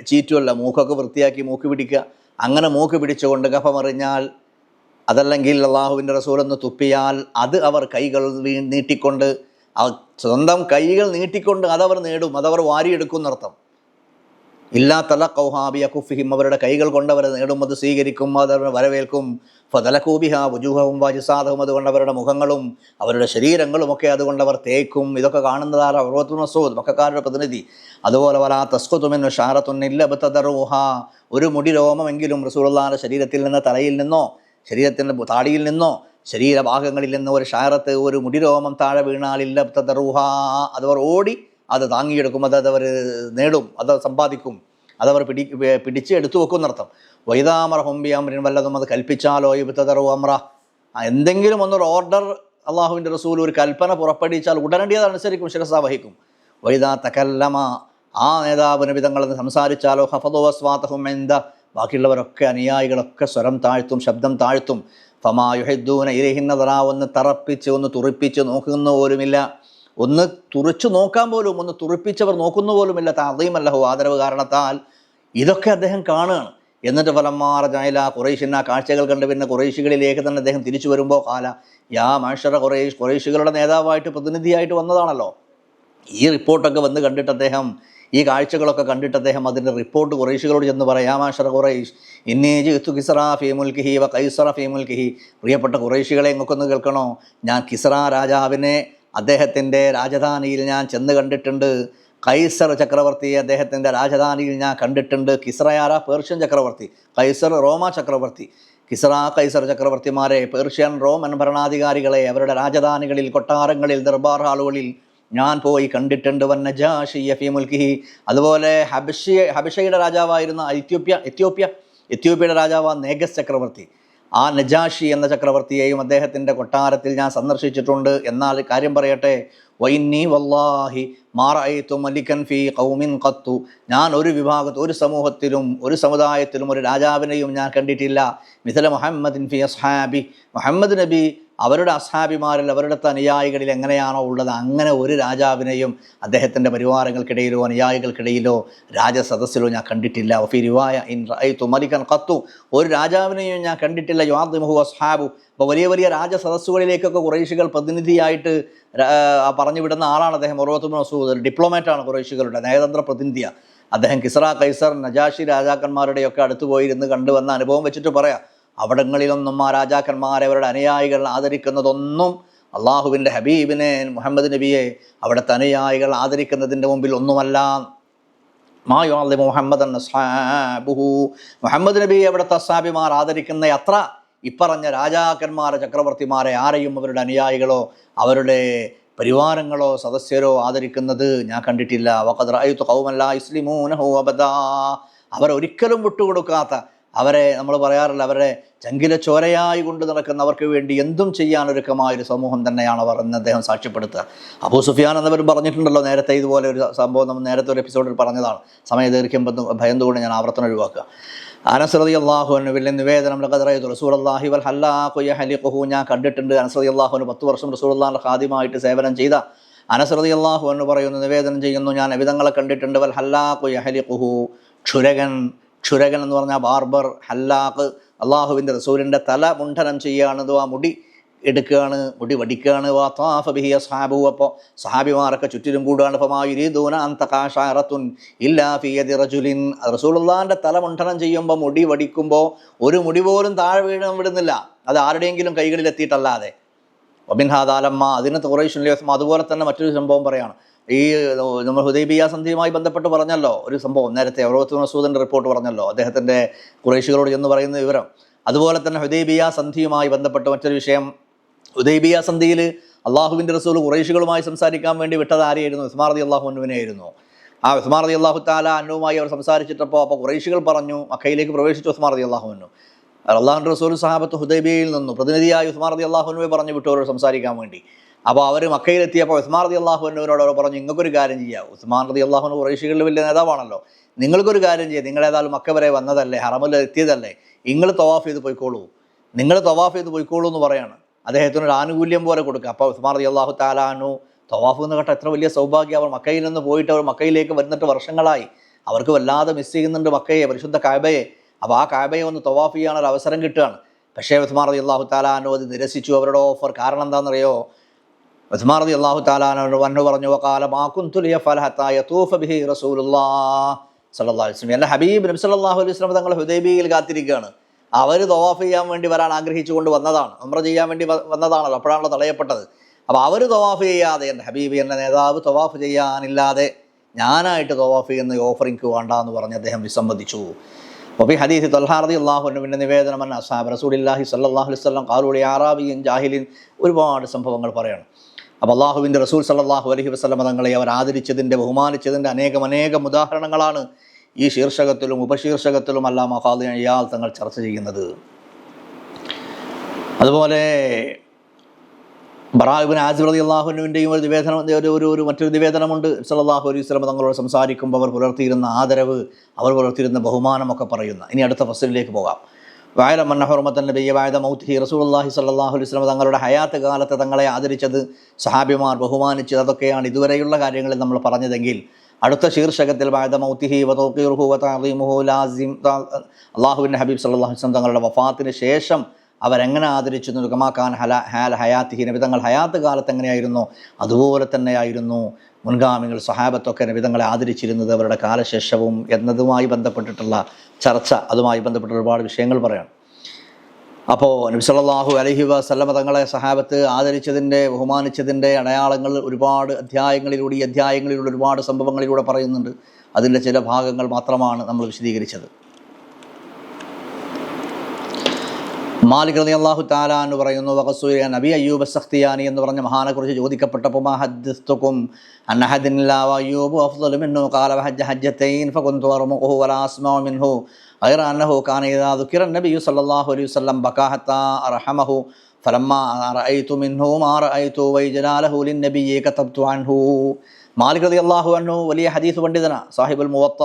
ചീറ്റുമല്ല, മൂക്കൊക്കെ വൃത്തിയാക്കി മൂക്ക് പിടിക്കുക. അങ്ങനെ മൂക്ക് പിടിച്ചുകൊണ്ട് കഫമറിഞ്ഞാൽ, അതല്ലെങ്കിൽ അള്ളാഹുവിൻ്റെ റസൂലൊന്ന് തുപ്പിയാൽ, അത് അവർ കൈകൾ നീട്ടിക്കൊണ്ട്, സ്വന്തം കൈകൾ നീട്ടിക്കൊണ്ട് അതവർ നേടും, അതവർ വാരിയെടുക്കും എന്നർത്ഥം. ഇല്ലാ തലഖൗഹാ ബിഅകുഫിഹിം, അവരുടെ കൈകൾ കൊണ്ടവർ നേടും, അത് സ്വീകരിക്കും, അതവർ വരവേൽക്കും. ഫദലഖൂ ബിഹാ വുജൂഹഹും വഅജ്സാദഹും, അതുകൊണ്ട് അവരുടെ മുഖങ്ങളും അവരുടെ ശരീരങ്ങളുമൊക്കെ അതുകൊണ്ട് അവർ തേക്കും. ഇതൊക്കെ കാണുന്നതാര ഉർവത്ത് ബിൻ മസ്ഊദ്, മക്കക്കാരുടെ പ്രതിനിധി. അതുപോലെ വലാ തസ്ഖുതു മിൻഹു ശഅറത്തുൻ ഇല്ല ബതദറുഹാ, ഒരു മുടി രോമമെങ്കിലും റസൂലുള്ളാഹിയുടെ ശരീരത്തിൽ നിന്ന്, തലയിൽ നിന്നോ ശരീരത്തിൻ്റെ താടിയിൽ നിന്നോ ശരീരഭാഗങ്ങളിൽ നിന്ന് ഒരു ഷാറത്ത്, ഒരു മുടിരോമം താഴെ വീണാലില്ല ബതദറുഹാ, അതവർ ഓടി അത് താങ്ങിയെടുക്കും, അതവർ നേടും, അത് സമ്പാദിക്കും, അതവർ പിടിച്ച് എടുത്തു വെക്കും എന്നർത്ഥം. വൈദാമർഹും ബിഅംരിൻ, വല്ലതും അത് കൽപ്പിച്ചാലോ ഇബ്തദറു അംറ, എന്തെങ്കിലും ഒന്നൊരു ഓർഡർ അള്ളാഹുവിൻ്റെ റസൂൽ ഒരു കൽപ്പന പുറപ്പെടുവിച്ചാൽ ഉടനടി അതനുസരിക്കും, ശിരസ വഹിക്കും. വൈദാ തകല്ലമ, ആ നേതാവ് നബിതങ്ങളെന്ന് സംസാരിച്ചാലോ ഹഫദു അസ്വാതഹും ഇൻദ, ബാക്കിയുള്ളവരൊക്കെ അനുയായികളൊക്കെ സ്വരം താഴ്ത്തും, ശബ്ദം താഴ്ത്തും. ഫമാ യുഹിദ്ദൂന ഇലൈഹി നദറ, ഒന്ന് തറപ്പിച്ച് ഒന്ന് തുറിപ്പിച്ച് നോക്കുന്ന പോലുമില്ല, ഒന്ന് തുറിച്ചു നോക്കാൻ പോലും, ഒന്ന് തുറിപ്പിച്ചവർ നോക്കുന്ന പോലുമില്ല. തഅദീമല്ലഹു, ആദരവ് കാരണത്താൽ. ഇതൊക്കെ അദ്ദേഹം കാണുകയാണ്. എന്നിട്ട് ഫലമ്മാറ ജഅല ഖുറൈശിൻ, ആ കാഴ്ചകൾ കണ്ട് പിന്നെ ഖുറൈശികളിലേക്ക് തന്നെ അദ്ദേഹം തിരിച്ചു വരുമ്പോൾ കാല യാ മഅ്ശറ ഖുറൈശ്, ഖുറൈശികളുടെ നേതാവായിട്ട് പ്രതിനിധിയായിട്ട് വന്നതാണല്ലോ. ഈ റിപ്പോർട്ടൊക്കെ വന്ന് കണ്ടിട്ട് അദ്ദേഹം, ഈ കാഴ്ചകളൊക്കെ കണ്ടിട്ട് അദ്ദേഹം അതിൻ്റെ റിപ്പോർട്ട് ഖുറൈശികളോട് ചെന്ന് പറയാം, യാ മഅ്ശറ ഖുറൈശ് ഇന്നി ജിഅ്തു കിസ്റ ഫീ മുൽക്കിഹി വ ഖൈസറ ഫീ മുൽക്കിഹി, പ്രിയപ്പെട്ട ഖുറൈശികളെ ഇങ്ങൊക്കൊന്ന് കേൾക്കണോ, ഞാൻ കിസ്റ രാജാവിനെ അദ്ദേഹത്തിൻ്റെ രാജധാനിയിൽ ഞാൻ ചെന്ന് കണ്ടിട്ടുണ്ട്. കൈസർ ചക്രവർത്തിയെ അദ്ദേഹത്തിൻ്റെ രാജധാനിയിൽ ഞാൻ കണ്ടിട്ടുണ്ട്. കിസ്റയാര പേർഷ്യൻ ചക്രവർത്തി, കൈസർ റോമ ചക്രവർത്തി. കിസ്റ കൈസർ ചക്രവർത്തിമാരെ, പേർഷ്യൻ റോമൻ ഭരണാധികാരികളെ അവരുടെ രാജധാനികളിൽ, കൊട്ടാരങ്ങളിൽ, ദർബാർ ഹാളുകളിൽ ഞാൻ പോയി കണ്ടിട്ടുണ്ട്. വൻ നജാഷിയ ഫീ മുൽക്കിഹി, അതുപോലെ ഹബഷയുടെ രാജാവായിരുന്ന എത്യോപ്യയുടെ രാജാവാ നേഗസ് ചക്രവർത്തി, ആ നജാഷി എന്ന ചക്രവർത്തിയെയും അദ്ദേഹത്തിൻ്റെ കൊട്ടാരത്തിൽ ഞാൻ സന്ദർശിച്ചിട്ടുണ്ട്. എന്നാൽ കാര്യം പറയട്ടെ, വൈന്നി വല്ലാഹി മാ റഅയ്തു മലികൻ ഫീ ഖൗമിൻ ഖത്തു, ഞാൻ ഒരു വിഭാഗത്തിൽ, ഒരു സമൂഹത്തിലും, ഒരു സമുദായത്തിലും ഒരു രാജാവിനെയും ഞാൻ കണ്ടിട്ടില്ല. മിഥല മുഹമ്മദിൻ ഫീ അസ്ഹാബി, മുഹമ്മദ് നബി അവരുടെ അസ്ഹാബിമാരിൽ, അവരുടെ അനുയായികളിൽ എങ്ങനെയാണോ ഉള്ളത്, അങ്ങനെ ഒരു രാജാവിനെയും അദ്ദേഹത്തിൻ്റെ പരിവാരങ്ങൾക്കിടയിലോ അനുയായികൾക്കിടയിലോ രാജസദസ്സിലോ ഞാൻ കണ്ടിട്ടില്ല. വഫീ റിവായ ഇൻ റഅയ്തു മലികൻ ഖത്തു, ഒരു രാജാവിനെയും ഞാൻ കണ്ടിട്ടില്ല. യുഅദ്ദിമുഹു അസ്ഹാബു, അപ്പോൾ വലിയ വലിയ രാജസദസ്സുകളിലേക്കൊക്കെ ഖുറൈശികൾ പ്രതിനിധിയായിട്ട് പറഞ്ഞു വിടുന്ന ആളാണ് അദ്ദേഹം. ഉർവത്ത് ബിൻ മസ്ഊദ് ഡിപ്ലോമാറ്റാണ്, ഖുറൈശികളുടെ നയതന്ത്ര പ്രതിനിധിയാണ് അദ്ദേഹം. കിസ്റ കൈസർ നജാഷി രാജാക്കന്മാരുടെയൊക്കെ അടുത്ത് പോയിരുന്ന് കണ്ടുവന്ന അനുഭവം വെച്ചിട്ട് പറയാം, അവിടങ്ങളിലൊന്നും ആ രാജാക്കന്മാരെ, അവരുടെ അനുയായികൾ ആദരിക്കുന്നതൊന്നും അള്ളാഹുവിൻ്റെ ഹബീബിനെ, മുഹമ്മദ് നബിയെ അവിടുത്തെ അനുയായികൾ ആദരിക്കുന്നതിൻ്റെ മുമ്പിൽ ഒന്നുമല്ല. മാ യുഅദ്ദിമു മുഹമ്മദൻ അസ്ഹാബുഹു, മുഹമ്മദ് നബിയെ അവിടുത്തെ അസ്ഹാബിമാർ ആദരിക്കുന്ന അത്ര ഇപ്പറഞ്ഞ രാജാക്കന്മാരെ, ചക്രവർത്തിമാരെ ആരെയും അവരുടെ അനുയായികളോ അവരുടെ പരിവാരങ്ങളോ സദസ്യരോ ആദരിക്കുന്നത് ഞാൻ കണ്ടിട്ടില്ല. വഖദ് റഅയ്തു ഖൗമൻ ലാ യുസ്ലിമൂനഹു അബദാ, അവരൊരിക്കലും വിട്ടുകൊടുക്കാത്ത, അവരെ നമ്മൾ പറയാറില്ല, അവരെ ചങ്കിലെ ചോരയായി കൊണ്ട് നടക്കുന്നവർക്ക് വേണ്ടി എന്തും ചെയ്യാനൊരുക്കമായൊരു സമൂഹം തന്നെയാണ് അവർ എന്ന് അദ്ദേഹം സാക്ഷ്യപ്പെടുത്തുക. അബൂ സുഫിയാൻ എന്നവർ പറഞ്ഞിട്ടുണ്ടല്ലോ നേരത്തെ, ഇതുപോലെ ഒരു സംഭവം നമ്മൾ നേരത്തെ ഒരു എപ്പിസോഡിൽ പറഞ്ഞതാണ്. സമയദൈർഘ്യം ഭയന്നുകൊണ്ട് ഞാൻ ആവർത്തനം ഒഴിവാക്കുക. അനസ് റളിയല്ലാഹു അൻഹു വലിയ നിവേദനം, ലഖദ് റഅയ്തു റസൂലല്ലാഹി വൽ ഹല്ലാഖു യഹ്ലിഖുഹു, ഞാൻ കണ്ടിട്ടുണ്ട്. അനസ് റളിയല്ലാഹു അൻഹു 10 വർഷം റസൂലുള്ളാഹിയുടെ ഖാദിമായിട്ട് സേവനം ചെയ്ത അനസ് റളിയല്ലാഹു അൻഹു പറയുന്നു, നിവേദനം ചെയ്യുന്നു, ഞാൻ നബിതങ്ങളെ കണ്ടിട്ടുണ്ട്. വൽ ഹല്ലാഖു യഹ്ലിഖുഹു, ക്ഷുരകൻ എന്ന് പറഞ്ഞാൽ ബാർബർ, ഹല്ലാഖ് അള്ളാഹുവിൻ്റെ റസൂലിൻ്റെ തല മുണ്ഡനം ചെയ്യുകയാണ്, ആ മുടി എടുക്കുകയാണ്, മുടി വടിക്കുകയാണ്. വതാഫ ബിഹി അസ്ഹാബു, അപ്പോൾ സഹാബിമാരൊക്കെ ചുറ്റിലും കൂടുകയാണ്. ഫമാ യുരീദൂന അൻ തഖാ ശഅറത്തുൻ ഇല്ലാ ഫീ യദി റജുലിൻ. റസൂലുള്ളാഹിൻ്റെ തല മുണ്ഡനം ചെയ്യുമ്പോൾ, മുടി വടിക്കുമ്പോൾ ഒരു മുടി പോലും താഴെ വിടുന്നില്ല, അത് ആരുടെയെങ്കിലും കൈകളിൽ എത്തിയിട്ടല്ലാതെ. വബിൻഹാദാലമ്മ, അതിന് ഖുറൈശുൽ യസ്മ. അതുപോലെ തന്നെ മറ്റൊരു സംഭവം പറയാണ്. ഈ നമ്മൾ ഹുദൈബിയ സന്ധിയുമായി ബന്ധപ്പെട്ട് പറഞ്ഞല്ലോ ഒരു സംഭവം, നേരത്തെ ഉർവത്ത് ബിൻ മസ്ഊദിൻ്റെ റിപ്പോർട്ട് പറഞ്ഞല്ലോ, അദ്ദേഹത്തിൻ്റെ ഖുറൈശികളോട് ചെന്ന് പറയുന്ന വിവരം. അതുപോലെ തന്നെ ഹുദൈബിയ സന്ധിയുമായി ബന്ധപ്പെട്ട് മറ്റൊരു വിഷയം, ഹുദൈബിയ സന്ധിയിൽ അള്ളാഹുവിൻ്റെ റസൂൽ ഖുറൈശികളുമായി സംസാരിക്കാൻ വേണ്ടി വിട്ടത് ആരെയായിരുന്നു? ഉസ്മാൻ റളിയല്ലാഹു അൻഹുവിനെയായിരുന്നു. ആ ഉസ്മാൻ റളിയല്ലാഹു തആല അൻഹുവുമായി അവർ സംസാരിച്ചിട്ടപ്പോൾ ഖുറൈശികൾ പറഞ്ഞു, മക്കയിലേക്ക് പ്രവേശിച്ചു ഉസ്മാൻ റളിയല്ലാഹു അൻഹു. അള്ളാഹുവിൻ്റെ റസൂൽ സഹാബത്ത് ഹുദൈബിയയിൽ നിന്നു പ്രതിനിധിയായി ഉസ്മാൻ റളിയല്ലാഹു അൻഹുവെ പറഞ്ഞു വിട്ടു അവരോട് സംസാരിക്കാൻ വേണ്ടി. അപ്പോൾ അവർ മക്കയിലെത്തിയപ്പോൾ ഉസ്മാൻ റളിയല്ലാഹു അൻഹുവിനോട് അവർ പറഞ്ഞു, നിങ്ങൾക്കൊരു കാര്യം ചെയ്യാം. ഉസ്മാൻ റളിയല്ലാഹു അൻഹു ഖുറൈശികളിൽ വലിയ നേതാവാണല്ലോ, നിങ്ങൾക്കൊരു കാര്യം ചെയ്യാം, നിങ്ങളേതായാലും മക്ക വരെ വന്നതല്ലേ, ഹറമിൽ എത്തിയതല്ലേ, നിങ്ങൾ തവാഫ് ചെയ്ത് പോയിക്കോളൂ, നിങ്ങൾ തവാഫ് ചെയ്ത് പോയിക്കോളൂ എന്ന് പറയാണ്. അദ്ദേഹത്തിനൊരു ആനുകൂല്യം പോലെ കൊടുക്കുക. അപ്പോൾ ഉസ്മാൻ റളിയല്ലാഹു തആല അൻഹു തവാഫ് എന്ന് കേട്ട എത്ര വലിയ സൗഭാഗ്യം. അവർ മക്കയിൽ നിന്ന് പോയിട്ട് അവർ മക്കയിലേക്ക് വരുന്നിട്ട് വർഷങ്ങളായി, അവർക്ക് വല്ലാതെ മിസ് ചെയ്യുന്നുണ്ട് മക്കയെ, പരിശുദ്ധ കഅബയെ. അപ്പോൾ ആ കഅബയെ ഒന്ന് തവാഫ് ചെയ്യാനൊരു അവസരം കിട്ടുകയാണ്. പക്ഷേ ഉസ്മാൻ റളിയല്ലാഹു തആല അൻഹു അത് നിരസിച്ചു, അവരുടെ ഓഫർ. കാരണം എന്താണെന്നറിയോ? ഉസ്മാൻ റളിയല്ലാഹു തആല അൻഹു പറഞ്ഞു, വഖാല മാ കുൻതു ലിയഫഅല ഹത്താ യതൂഫ ബിഹി റസൂലുള്ളാഹി സ്വല്ലല്ലാഹു അലൈഹി വസല്ലം. എൻ്റെ ഹബീബ് നബി സല്ലല്ലാഹു അലൈഹി വസല്ലം തങ്ങൾ ഹുദൈബിയയിൽ കാത്തിരിക്കുകയാണ്. അവർ തവാഫ് ചെയ്യാൻ വേണ്ടി വരാൻ ആഗ്രഹിച്ചുകൊണ്ട് വന്നതാണ്, ഉംറ ചെയ്യാൻ വേണ്ടി വന്നതാണല്ലോ, അപ്പോഴാണല്ലോ തടയപ്പെട്ടത്. അപ്പോൾ അവർ തവാഫ് ചെയ്യാതെ, എൻ്റെ ഹബീബ് എൻ്റെ നേതാവ് തവാഫ് ചെയ്യാനില്ലാതെ ഞാനായിട്ട് തവാഫ് ചെയ്യുന്ന ഓഫർ എനിക്ക് വേണ്ട എന്ന് പറഞ്ഞ് അദ്ദേഹം വിസമ്മതിച്ചു. അപ്പോൾ ഈ ഹദീസ് തൽഹാ റളിയല്ലാഹു അൻഹുവിൻ്റെ നിവേദനം, അസ്ഹാബ് റസൂലുള്ളാഹി സ്വല്ലല്ലാഹു അലൈഹി വസല്ലം ഖാലൂ ലി അറാബിയ്യിൻ ജാഹിലിൻ, ഒരുപാട് സംഭവങ്ങൾ പറയണം. അപ്പോൾ അള്ളാഹുവിൻ്റെ റസൂൽ സല്ലല്ലാഹു അലൈഹി വസല്ലം തങ്ങളെ അവർ ആദരിച്ചതിൻ്റെ, ബഹുമാനിച്ചതിൻ്റെ അനേകം ഉദാഹരണങ്ങളാണ് ഈ ശീർഷകത്തിലും ഉപശീർഷകത്തിലും അല്ലാമ ഖാദി ഇയാൾ തങ്ങൾ ചർച്ച ചെയ്യുന്നത്. അതുപോലെ ബറാ ഇബ്നു ആസിബ് റളിയല്ലാഹു അൻഹുവിൻ്റെയും ഒരു നിവേദനം, മറ്റൊരു നിവേദനമുണ്ട്. സല്ലല്ലാഹു അലൈഹി വസല്ലം തങ്ങളോട് സംസാരിക്കുമ്പോൾ അവർ പുലർത്തിയിരുന്ന ആദരവ്, അവർ പുലർത്തിയിരുന്ന ബഹുമാനമൊക്കെ പറയുന്ന. ഇനി അടുത്ത ഫസ്ലിലേക്ക് പോകാം. വഅലം അന്ന ഹുർമത്തൻ നബിയ്യ ബഅദ മൗതിഹി റസൂലുള്ളാഹി സ്വല്ലല്ലാഹു അലൈഹി വസല്ലം തങ്ങളുടെ ഹയാത്ത് കാലത്ത് തങ്ങളെ ആദരിച്ചത്, സഹാബിമാർ ബഹുമാനിച്ചത്, അതൊക്കെയാണ് ഇതുവരെയുള്ള കാര്യങ്ങളിൽ നമ്മൾ പറഞ്ഞതെങ്കിൽ അടുത്ത ശീർഷകത്തിൽ ബഅദ മൗതിഹി വ തൗഖീറുഹു വ തഅദീമുഹു ലാസിം, അല്ലാഹുവിൻ്റെ ഹബീബ് സല്ലല്ലാഹു അലൈഹി വസല്ലം തങ്ങളുടെ വഫാത്തിന് ശേഷം അവരെങ്ങനെ ആദരിച്ചു, കമാക്കാൻ ഹയാത്തിഹി, നബി തങ്ങൾ ഹയാത്ത് കാലത്ത് എങ്ങനെയായിരുന്നു അതുപോലെ തന്നെയായിരുന്നു മുൻഗാമികൾ സഹാബത്തൊക്കെ നബി തങ്ങളെ ആദരിച്ചിരുന്നത് അവരുടെ കാലശേഷവും എന്നതുമായി ബന്ധപ്പെട്ടിട്ടുള്ള ചർച്ച, അതുമായി ബന്ധപ്പെട്ട ഒരുപാട് വിഷയങ്ങൾ പറയണം. അപ്പോൾ നബി സല്ലല്ലാഹു അലൈഹി വസല്ലം തങ്ങളെ സഹാബത്ത് ആദരിച്ചതിൻ്റെ, ബഹുമാനിച്ചതിൻ്റെ അടയാളങ്ങൾ ഒരുപാട് അധ്യായങ്ങളിലൂടെ ഒരുപാട് സംഭവങ്ങളിലൂടെ പറയുന്നുണ്ട്. അതിൻ്റെ ചില ഭാഗങ്ങൾ മാത്രമാണ് നമ്മൾ വിശദീകരിച്ചത്. മാലിക് റളിയല്ലാഹു തആല എന്ന് പറയുന്നു, വഖസുയ നബി അയ്യൂബ് സഖ്തിയാനി എന്ന് പറഞ്ഞ മഹാനെക്കുറിച്ച് ചോദിക്കപ്പെട്ടപ്പോൾ മാ ഹദ്ദസ്തുകും അൻ അഹദിൻ ലാ അയ്യൂബ് അഫ്ളലു മിൻഹു ഖാല വഹജ്ജ ഹജ്ജതൈൻ ഫകുൻതു അർമുഹു വലാ അസ്മഉ മിൻഹു ഗൈറ അന്നഹു കാന ഇദാ ദുകിറ നബി സല്ലല്ലാഹു അലൈഹി വസല്ലം ബകാ ഹത്താ അർഹമഹു ഫലമ്മാ റഅയ്തു മിൻഹു മാ റഅയ്തു വൈജലാലഹു ലിന്നബി കതബ്തു അൻഹു. മാലിക് റളിയല്ലാഹു അൻഹു വലിയ ഹദീസ് പണ്ഡിതനാണ്, സാഹിബുൽ മുവത്ത,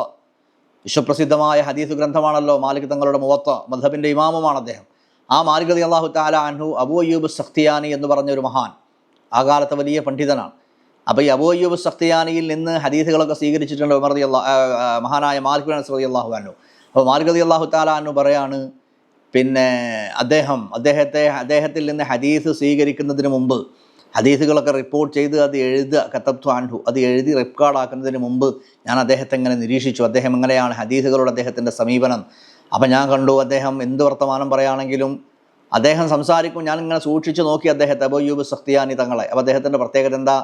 വിശ്വപ്രസിദ്ധമായ ഹദീസ് ഗ്രന്ഥമാണല്ലോ മാലിക് തങ്ങളുടെ മുവത്ത, മദ്ഹബിൻ്റെ ഇമാമുമാണ് അദ്ദേഹം. ആ മാലിക് റളിയല്ലാഹു തആല അൻഹു അബൂ അയ്യൂബ് സഖ്തിയാനി എന്ന് പറഞ്ഞൊരു മഹാൻ, ആ കാലത്തെ വലിയ പണ്ഡിതനാണ്. അപ്പോൾ ഈ അബൂ അയ്യൂബ് സഖ്തിയാനിയിൽ നിന്ന് ഹദീസുകളൊക്കെ സ്വീകരിച്ചിട്ടുണ്ട് മഹാനായ മാലിക് ബിൻ അനസ് റളിയല്ലാഹു അൻഹു. അപ്പോൾ മാലിക് റളിയല്ലാഹു തആല അൻഹു പറയാണ്, പിന്നെ അദ്ദേഹത്തിൽ നിന്ന് ഹദീസ് സ്വീകരിക്കുന്നതിന് മുമ്പ്, ഹദീസുകളൊക്കെ റിപ്പോർട്ട് ചെയ്ത് അത് എഴുതുക, കതബ്തു അൻഹു, അത് എഴുതി റെക്കോർഡാക്കുന്നതിന് മുമ്പ് ഞാൻ അദ്ദേഹത്തെ എങ്ങനെ നിരീക്ഷിച്ചു, അദ്ദേഹം എങ്ങനെയാണ് ഹദീസുകളോട് അദ്ദേഹത്തിൻ്റെ സമീപനം. അപ്പം ഞാൻ കണ്ടു, അദ്ദേഹം എന്ത് വർത്തമാനം പറയുകയാണെങ്കിലും അദ്ദേഹം സംസാരിക്കും, ഞാനിങ്ങനെ സൂക്ഷിച്ച് നോക്കി അദ്ദേഹത്തെ, അബൂ അയ്യൂബ് സഖ്തിയാനി തങ്ങളെ. അപ്പോൾ അദ്ദേഹത്തിൻ്റെ പ്രത്യേകത എന്താ?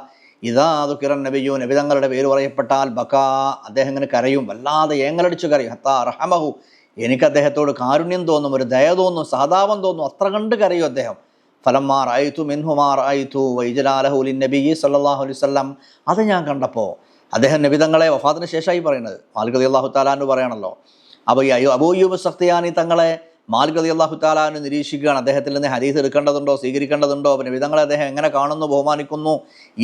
ഇദാ ദുകിറ നബിയ്യു, നബി തങ്ങളുടെ പേര് പറയപ്പെട്ടാൽ ബകാ, അദ്ദേഹം ഇങ്ങനെ കരയും, വല്ലാതെ ഏങ്ങലടിച്ച് കരയും. ഹത്താ റഹമഹു, എനിക്ക് അദ്ദേഹത്തോട് കാരുണ്യം തോന്നും, ഒരു ദയ തോന്നും, സഹതാപം തോന്നും, അത്ര കണ്ട് കരയും അദ്ദേഹം. ഫലമ്മാ റഅയ്തു മിൻഹു മാ റഅയ്തു വൈജലാലഹു ലിന്നബി സല്ലല്ലാഹു അലൈഹി വസല്ലം, അത് ഞാൻ കണ്ടപ്പോൾ, അദ്ദേഹം നബി തങ്ങളെ വഫാത്തിന് ശേഷമായി പറയുന്നത്, മാലിക് റളിയല്ലാഹു തആല അൻഹു പറയണല്ലോ. അപ്പോൾ ഈ അബൂ അയ്യൂബ് സഖ്തിയാനി തങ്ങളെ മാലിക് റളിയല്ലാഹു തആല അൻഹു നിരീക്ഷിക്കുകയാണ്, അദ്ദേഹത്തിൽ നിന്ന് ഹദീസ് എടുക്കേണ്ടതുണ്ടോ, സ്വീകരിക്കേണ്ടതുണ്ടോ, അപ്പോൾ നബി തങ്ങളെ അദ്ദേഹം എങ്ങനെ കാണുന്നു, ബഹുമാനിക്കുന്നു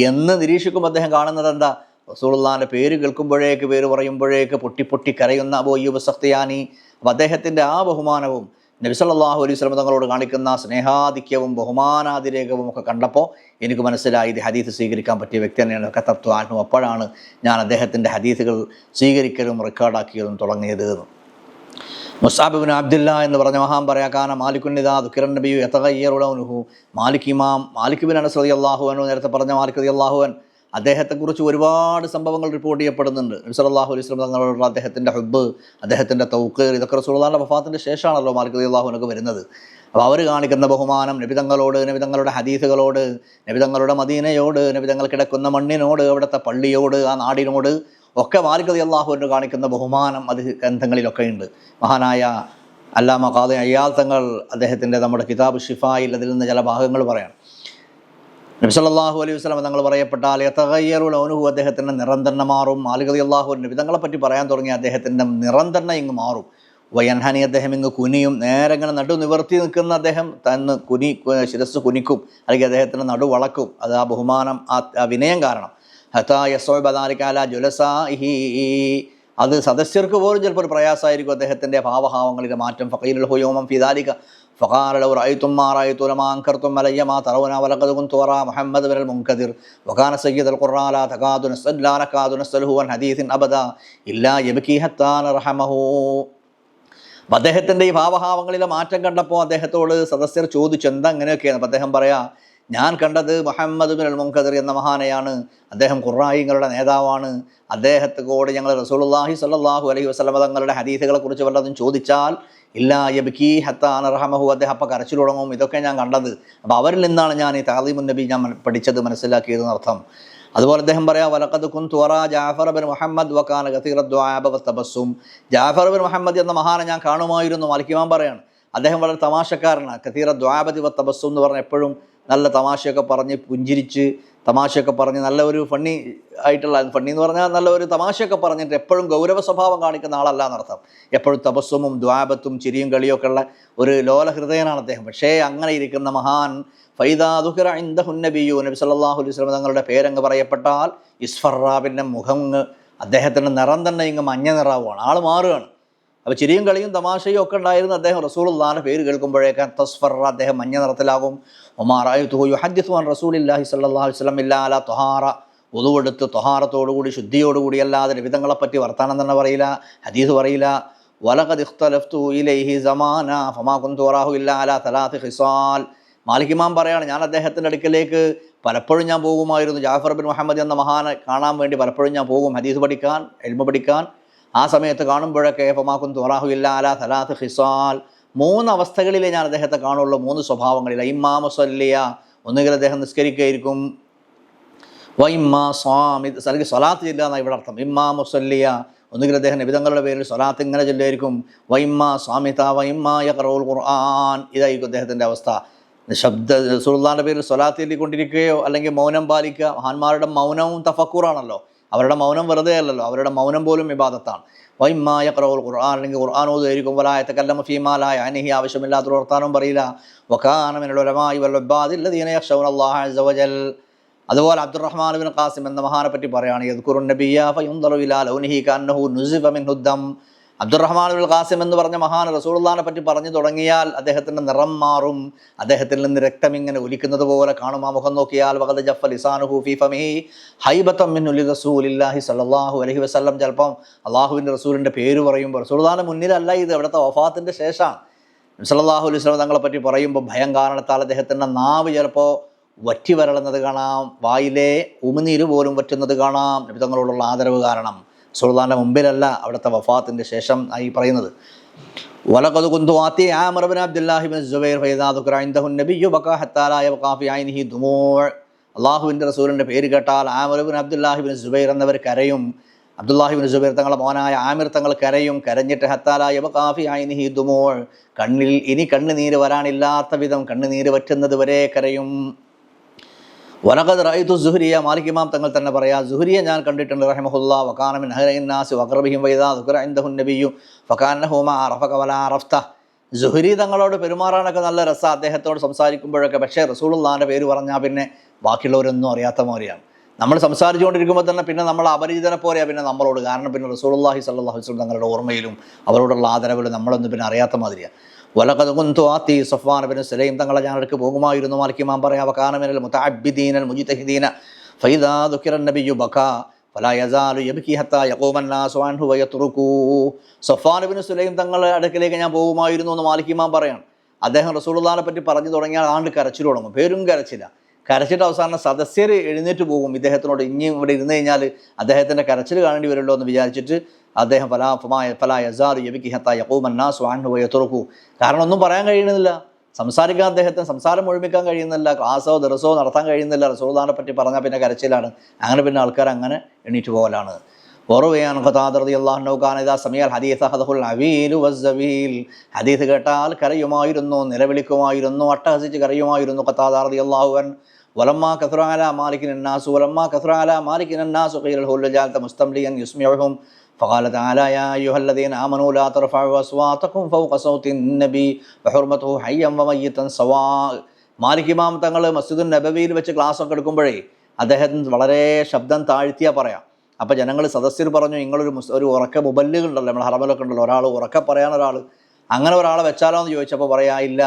എന്ന് നിരീക്ഷിക്കുമ്പോൾ അദ്ദേഹം കാണുന്നത് എന്താ? റസൂലുള്ളാഹിൻ്റെ പേര് കേൾക്കുമ്പോഴേക്ക്, പേര് പറയുമ്പോഴേക്ക് പൊട്ടി കരയുന്ന അബൂ അയ്യൂബ് സഖ്തിയാനി. അപ്പോൾ അദ്ദേഹത്തിൻ്റെ ആ ബഹുമാനവും നബി സല്ലല്ലാഹു അലൈഹി വസല്ലം തങ്ങളോട് കാണിക്കുന്ന സ്നേഹാധിക്യവും ബഹുമാനാതിരേകവും ഒക്കെ കണ്ടപ്പോൾ എനിക്ക് മനസ്സിലായി, ഇത് ഹദീസ് സ്വീകരിക്കാൻ പറ്റിയ വ്യക്തി തന്നെയാണ്. കതബ്തു അൻഹു, അപ്പോഴാണ് ഞാൻ അദ്ദേഹത്തിൻ്റെ ഹദീസുകൾ സ്വീകരിക്കലും റെക്കോർഡാക്കിയതും തുടങ്ങിയത്. മുസ്അബ് ഇബ്നു അബ്ദുല്ല എന്ന് പറഞ്ഞ മഹാൻ പറയാ കാന മാലിക്കുന്നിദാ ദുക്കിറൻ നബിയു യതഗയ്യറു ലൗനുഹു. മാലിക് ഇബ്നു അനസ് റളിയല്ലാഹു അൻഹു, നേരത്തെ പറഞ്ഞ മാലിക് റളിയല്ലാഹു അൻഹു, അദ്ദേഹത്തെക്കുറിച്ച് ഒരുപാട് സംഭവങ്ങൾ റിപ്പോർട്ട് ചെയ്യപ്പെടുന്നുണ്ട്. നബി സല്ലല്ലാഹു അലൈഹി വസല്ലം തങ്ങളോടുള്ള അദ്ദേഹത്തിൻ്റെ ഹുബ്ബ്, അദ്ദേഹത്തിൻ്റെ തൗഖീർ, ഇതൊക്കെ റസൂലുള്ളാഹിന്റെ വഫാത്തിൻ്റെ ശേഷമാണല്ലോ മാലിക് റളിയല്ലാഹു അൻഹു വരുന്നത്. അപ്പോൾ അവർ കാണിക്കുന്ന ബഹുമാനം, നബി തങ്ങളോട്, നബി തങ്ങളുടെ ഹദീസുകളോട്, നബി തങ്ങളുടെ മദീനയോട്, നബി തങ്ങൾ കിടക്കുന്ന മണ്ണിനോട്, അവിടുത്തെ പള്ളിയോട്, ആ നാടിനോട് ഒക്കെ മാലിക് റളിയല്ലാഹു അൻഹു കാണിക്കുന്ന ബഹുമാനം അത് ഗ്രന്ഥങ്ങളിലൊക്കെ ഉണ്ട്. മഹാനായ അല്ലാമ ഖാദി അയ്യാദ് തങ്ങൾ അദ്ദേഹത്തിൻ്റെ നമ്മുടെ കിതാബ് ഷിഫായിൽ അതിൽ നിന്ന് ചില ഭാഗങ്ങൾ പറയാണ്. നബി സല്ലല്ലാഹു അലൈഹി വസല്ലം തങ്ങൾ പറയപ്പെട്ടാൽ യതഗയ്യറു ലൗനുഹു, അദ്ദേഹത്തിൻ്റെ നിറം തന്നെ മാറും. മാലിക് റളിയല്ലാഹു അൻഹു നബി തങ്ങളെ പറ്റി പറയാൻ തുടങ്ങി അദ്ദേഹത്തിൻ്റെ നിറം തന്നെ ഇങ്ങ് മാറും. വയൻഹനി, അദ്ദേഹം ഇങ്ങ് കുനിയും. നേരെ ഇങ്ങനെ നടു നിവർത്തി നിൽക്കുന്ന അദ്ദേഹം തന്നെ ശിരസ് കുനിക്കും, അല്ലെങ്കിൽ അദ്ദേഹത്തിൻ്റെ നടു വളക്കും. അത് ആ ബഹുമാനം, ആ വിനയം കാരണം. ഹത്താ യസ്ഉബ ദാലിക അലാ ജുലസാഇഹി, അത് സദസ്യർക്ക് പോലും ചിലപ്പോൾ ഒരു പ്രയാസമായിരിക്കും അദ്ദേഹത്തിൻ്റെ ഭാവഭാവങ്ങളിലെ മാറ്റം. ഫഖീലുൽ ഹുയൂമൻ ഫി ദാലിക ഫഖാല ലൗ റഅയ്തും മാ റഅയ്തു ലമാ അൻകർതും അലയ്യ മാ തറൗന വലഖദ് കുൻതു അറാ മുഹമ്മദ് ബിനുൽ മുൻകദിർ വകാന സയ്യിദുൽ ഖുർആൻ ലാ തകാദു നസ്അലുഹു അൻ ഹദീസിൻ അബദാ ഇല്ലാ യബ്കി ഹത്താ റഹമഹു. അദ്ദേഹത്തിൻ്റെ ഈ ഭാവഭാവങ്ങളിലെ മാറ്റം കണ്ടപ്പോൾ അദ്ദേഹത്തോട് സദസ്യർ ചോദിച്ചു, എന്താ ഇങ്ങനെയൊക്കെയാണ്? അപ്പം അദ്ദേഹം പറയാ, ഞാൻ കണ്ടത് മുഹമ്മദ് ബിനുൽ മുൻകദിർ എന്ന മഹാനെയാണ്. അദ്ദേഹം ഖുർആനികളുടെ നേതാവാണ്. അദ്ദേഹത്തോട് ഞങ്ങൾ റസൂലുള്ളാഹി സ്വല്ലല്ലാഹു അലൈഹി വസല്ലം തങ്ങളുടെ ഹദീസുകളെ കുറിച്ച് വല്ലതും ചോദിച്ചാൽ ഇല്ലാ യബ്കി ഹത്താ റഹമഹു, അദ്ദേഹം അപ്പം കരച്ചിൽ തുടങ്ങും. ഇതൊക്കെ ഞാൻ കണ്ടത്. അപ്പോൾ അവരിൽ നിന്നാണ് ഞാൻ ഈ തഅദീമുൻ നബി ഞാൻ പഠിച്ചത്, മനസ്സിലാക്കിയതെന്ന് അർത്ഥം. അതുപോലെ അദ്ദേഹം പറയാം, വലഖദ് കുൻതു അറാ ജഅഫർ ബിൻ മുഹമ്മദ് വകാന കസീറ ദുആബ വതബസ്സും. ജഅഫർ ബിൻ മുഹമ്മദ് എന്ന മഹാനെ ഞാൻ കാണുമായിരുന്നു. മാലിക് ഇമാം പറയാണ്, അദ്ദേഹം വളരെ തമാശക്കാരനാണ്. കസീറ ദുആബതി വതബസ്സും എന്ന് പറഞ്ഞാൽ എപ്പോഴും നല്ല തമാശയൊക്കെ പറഞ്ഞ് പുഞ്ചിരിച്ച് തമാശയൊക്കെ പറഞ്ഞ് നല്ല ഒരു ഫണ്ണി ആയിട്ടുള്ള, ഫണ്ണി എന്ന് പറഞ്ഞാൽ നല്ല ഒരു തമാശയൊക്കെ പറഞ്ഞിട്ട് എപ്പോഴും ഗൗരവ സ്വഭാവം കാണിക്കുന്ന ആളല്ല എന്നർത്ഥം. എപ്പോഴും തപസ്സുമും ദ്വാബത്തും ചിരിയും കളിയൊക്കെ ഉള്ള ഒരു ലോലഹൃദയനാണ് അദ്ദേഹം. പക്ഷേ അങ്ങനെ ഇരിക്കുന്ന മഹാൻ ഫൈദാ ദുഖിറ ഇൻദഹു നബിയ്യു, നബി സല്ലല്ലാഹു അലൈഹി വസല്ലം തങ്ങളുടെ പേരങ്ങ് പറയപ്പെട്ടാൽ ഇസ്ഫറാബിൻ്റെ മുഖം, അദ്ദേഹത്തിൻ്റെ നിറം തന്നെ ഇങ്ങ് മഞ്ഞ നിറാവുകയാണ്, ആൾ മാറുകയാണ്. അപ്പോൾ ചിരിയും കളിയും തമാശയും ഒക്കെ ഉണ്ടായിരുന്ന അദ്ദേഹം റസൂലുള്ളാഹിന്റെ പേര് കേൾക്കുമ്പോഴേക്കാൻ തസ്ഫറ, അദ്ദേഹം മഞ്ഞ നിറത്തിലാകും. ഒമാ റഅയ്തുഹു യുഹദ്ദിസു അൻ റസൂലില്ലാഹി സ്വല്ലല്ലാഹു അലൈഹി വസല്ലം ഇല്ലാ അലാ ത്വഹാറ, വുദുവെടുത്ത് ത്വഹാറത്തോടുകൂടി ശുദ്ധിയോടുകൂടി അല്ലാതെ നബിതങ്ങളെപ്പറ്റി വർത്താനം തന്നെ പറയില്ല, ഹദീസ് പറയില്ല. വലഖദ് ഇഖ്തലഫ്തു ഇലൈഹി സമാന ഫമാ കുൻതു അറാഹു ഇല്ലാ അലാ തലാത്തി ഖിസാൽ. മാലിക് ഇമാം പറയാണ്, ഞാൻ അദ്ദേഹത്തിൻ്റെ അടുക്കലേക്ക് പലപ്പോഴും ഞാൻ പോകുമായിരുന്നു. ജാഫർ ബിൻ മുഹമ്മദ് എന്ന മഹാനെ കാണാൻ വേണ്ടി പലപ്പോഴും ഞാൻ പോകും, ഹദീസ് പഠിക്കാൻ, ഇൽമ പഠിക്കാൻ. ആ സമയത്ത് കാണുമ്പോഴൊക്കെ ഫമാ കുൻതു അറാഹു ഇല്ലാ അലാ തലാത്തി ഖിസാൽ, 3 അവസ്ഥകളിലേ ഞാൻ അദ്ദേഹത്തെ കാണുള്ളൂ, 3 സ്വഭാവങ്ങളില്ല. ഇമ്മാ മുസല്ലിയ, ഒന്നുകിൽ അദ്ദേഹം നിസ്കരിക്കുകയായിരിക്കും. വൈമ്മാ സ്വാമിദ്, അല്ലെങ്കിൽ സ്വലാത്ത് ചെല്ലുക എന്നാണ് ഇവിടെ അർത്ഥം. ഇമ്മാ മുസല്ലിയ, ഒന്നുകിൽ അദ്ദേഹം നബിതങ്ങളുടെ പേരിൽ സ്വലാത്ത് ഇങ്ങനെ ചൊല്ലുമായിരിക്കും. വൈമ്മാ സ്വാമിത വൈമ്മാ യഖറഉൽ ഖുർആൻ, ഇതായിരിക്കും അദ്ദേഹത്തിൻ്റെ അവസ്ഥ. ശബ്ദ റസൂലുള്ളാഹിന്റെ പേരിൽ സ്വലാത്ത് ചൊല്ലിക്കൊണ്ടിരിക്കുകയോ അല്ലെങ്കിൽ മൗനം പാലിക്കുക. മഹാന്മാരുടെ മൗനവും തഫക്കൂറാണല്ലോ, അവരുടെ മൗനം വെറുതെ അല്ലല്ലോ, അവരുടെ മൗനം പോലും ഇബാദത്താണ്. വൈമ്മാ യഖറഉൽ ഖുർആൻ, അല്ലെങ്കിൽ ഖുർആൻ ഓതുമായിരിക്കും. വലാ യതകല്ലമു ഫീമാ ലാ യഅനിഹി, ആവശ്യമില്ലാത്തൊരു വർത്താനവും പറയില്ല. വകാന മിനൽ ഉലമാഇ വൽ ഉബ്ബാദി അല്ലദീന യഖ്ശൗന അല്ലാഹ അസ്സ വജൽ. അതുപോലെ അബ്ദുറഹ്മാൻ ബിൻ ഖാസിം എന്ന മഹാനെ പറ്റി പറയുകയാണ്, യദ്കുറുൻ നബിയ്യ ഫയുൻദറു ഇലാ ലൗനിഹി കഅന്നഹു നുസിഫ മിൻഹു ദം. അബ്ദുറഹ്മാൻ ബിൻ ഖാസിം എന്ന് പറഞ്ഞ മഹാൻ റസൂലുള്ളാഹിനെ പറ്റി പറഞ്ഞു തുടങ്ങിയാൽ അദ്ദേഹത്തിൻ്റെ നിറം മാറും, അദ്ദേഹത്തിൽ നിന്ന് രക്തം ഇങ്ങനെ ഒലിക്കുന്നത് പോലെ കാണും. ആ മുഖം നോക്കിയാൽ വഖദ് ജഫ ലിസാനുഹു ഫീ ഫമിഹി ഹൈബതൻ മിൻ റസൂലില്ലാഹി സ്വല്ലല്ലാഹു അലൈഹി വസല്ലം. ചിലപ്പം അള്ളാഹുവിൻ്റെ റസൂലിൻ്റെ പേര് പറയുമ്പോൾ റസൂലുള്ളാഹിന്റെ മുന്നിലല്ല, ഇത് അവിടുത്തെ വഫാത്തിൻ്റെ ശേഷമാണ്. നബി സല്ലല്ലാഹു അലൈഹി വസല്ലം തങ്ങളെ പറ്റി പറയുമ്പോൾ ഭയം കാരണത്താൽ അദ്ദേഹത്തിൻ്റെ നാവ് ചിലപ്പോൾ വറ്റി വരളുന്നത് കാണാം, വായിലെ ഉമിനീര് പോലും വറ്റുന്നത് കാണാം, നബി തങ്ങളോടുള്ള ആദരവ് കാരണം. റസൂലുള്ളാഹിന്റെ മുമ്പിലല്ല, അവിടുത്തെ വഫാത്തിൻ്റെ ശേഷം ആയി പറയുന്നത്. വലഖദ് കുന്തു ആതി ആമിർ ഇബ്നു അബ്ദുല്ലാഹി ഇബ്നു സുബൈർ ഫഇദാ ദുക്ര ഇൻദഹു നബിയ്യു ബകാ ഹത്താ ലാ യബ്ഖാ ഫി ഐനിഹി ദുമൂ'. അല്ലാഹുവിൻ്റെ റസൂലിൻ്റെ പേര് കേട്ടാൽ ആമിർ ഇബ്നു അബ്ദുല്ലാഹി ഇബ്നു സുബൈർ എന്നവർ കരയും. അബ്ദുല്ലാഹി ഇബ്നു സുബൈർ തങ്ങളുടെ മോനായ ആമിർ തങ്ങൾ കരയും. കരഞ്ഞിട്ട് ഹത്താ ലാ യബ്ഖാ ഫി ഐനിഹി ദുമൂ', കണ്ണിൽ ഇനി കണ്ണുനീര് വരാനില്ലാത്ത വിധം കണ്ണുനീര് വറ്റുന്നത് വരെ കരയും. വലഖദ് റഅയ്തു സുഹരിയ, മാലിക് ഇമാം തങ്ങൾ തന്നെ പറയാം, സുഹരിയെ ഞാൻ കണ്ടിട്ടുണ്ട് റഹിമഹുല്ലാ. വകാന മിൻ അഹ്ലിൻ നാസി വഖറബിഹിം വഇദാ ദുക്ര ഇൻദഹു നബിയ്യു ഫകാന്നഹു മാ അറഫക വലാ അറഫത. സുഹരി തങ്ങളോട് പെരുമാറാനൊക്കെ നല്ല രസം, അദ്ദേഹത്തോട് സംസാരിക്കുമ്പോഴൊക്കെ. പക്ഷേ റസൂലുള്ളാഹിന്റെ പേര് പറഞ്ഞാൽ പിന്നെ ബാക്കിയുള്ളവരൊന്നും അറിയാത്ത മാതിരിയാണ്. നമ്മൾ സംസാരിച്ചുകൊണ്ടിരിക്കുമ്പോൾ തന്നെ പിന്നെ നമ്മൾ അപരിചിതനെ പോലെയാണ് പിന്നെ നമ്മളോട്. കാരണം പിന്നെ റസൂലുള്ളാഹി സ്വല്ലല്ലാഹു അലൈഹി വസല്ലം തങ്ങളുടെ ഓർമ്മയിലും അവരോടുള്ള ആദരവിലും നമ്മളൊന്നും പിന്നെ അറിയാത്ത മാതിരിയാണ്. വലഖദ് കുന്തു ആതി സഫ്വാൻ ബിൻ സുലൈം തങ്ങളെ ഞാൻ അടുക്ക് പോകുമായിരുന്നു. മാലിക് ഇമാം പറയാം, വകാന മിനൽ മുതഅബ്ബിദീന അൽ മുജ്തഹിദീന ഫഇദാ ദുകിറ നബിയ്യു ബകാ ഫലാ യസാലു യബ്കി ഹത്താ യഖൂമന്നാസു അൻഹു വയത്റുകൂ. സഫ്വാൻ ഇബ്നു സുലൈം തങ്ങളുടെ അടുക്കലേക്ക് ഞാൻ പോകുമായിരുന്നു എന്ന് മാലിക് ഇമാം പറയാണ്. അദ്ദേഹം റസൂലുള്ളാഹിനെ പറ്റി പറഞ്ഞു തുടങ്ങിയാൽ ആണ്ട് കരച്ചിൽ തുടങ്ങും, പേരും കരച്ചില്ല. കരച്ചിട്ട് അവസാനം സദസ്യർ എഴുന്നേറ്റ് പോകും. ഇദ്ദേഹത്തിനോട് ഇനിയും ഇവിടെ ഇരുന്ന് കഴിഞ്ഞാൽ അദ്ദേഹത്തിൻ്റെ കരച്ചിൽ കാണേണ്ടി വരുമല്ലോ എന്ന് വിചാരിച്ചിട്ട് അദ്ദേഹം ഫലാ യസാലു യബ്കി ഹത്താ യഖൂമന്നാസു അൻഹു വയത്റുകൂ. കാരണം ഒന്നും പറയാൻ കഴിയുന്നില്ല, സംസാരിക്കാൻ അദ്ദേഹത്തിന് സംസാരം മുഴുമിക്കാൻ കഴിയുന്നില്ല, ക്ലാസ്സോ ദർസോ നടത്താൻ കഴിയുന്നില്ല. റസൂലുള്ളാഹിനെ പറ്റി പറഞ്ഞാൽ പിന്നെ കരച്ചിലാണ്. അങ്ങനെ പിന്നെ ആൾക്കാർ അങ്ങനെ എണീറ്റ് പോകലാണ്. ഹദീസ് കേട്ടാൽ കരയുമായിരുന്നു, നിലവിളിക്കുമായിരുന്നു, അട്ടഹസിച്ച് കരയുമായിരുന്നു ഖതാദ റളിയല്ലാഹു അൻഹു. വലമ്മാ കഥറ അലാ മാലികിൻ അന്നാസു വലമ്മാ കഥറ അലാ മാലികിൻ അന്നാസു ഖീല ലഹു ലജഅൽത മുസ്തംലിയൻ യുസ്മിഉഹും فقال تعالى يا أيها الذين آمنوا لا ترفعوا أصواتكم فوق صوت النبي وحرمته حيا وميتا سواء. മാലിക് ഇമാം തങ്ങൾ മസ്ജിദുൻ നബവിയിൽ വെച്ച് ക്ലാസ് ഒക്കെ എടുക്കുമ്പോഴേ അദ്ദേഹത്തിന് വളരെ ശബ്ദം താഴ്ത്തിയാൽ പറയാം. അപ്പോൾ ജനങ്ങൾ സദസ്യർ പറഞ്ഞു, ഒരു ഉറക്ക മുബല്ലിഗ് ഉണ്ടല്ലോ, നമ്മൾ ഹറമലൊക്കെ ഉണ്ടല്ലോ, ഒരാൾ ഉറക്ക പറയാൻ അങ്ങനെ ഒരാളെ വെച്ചാലോ എന്ന് ചോദിച്ചപ്പോൾ പറയാ ഇല്ല,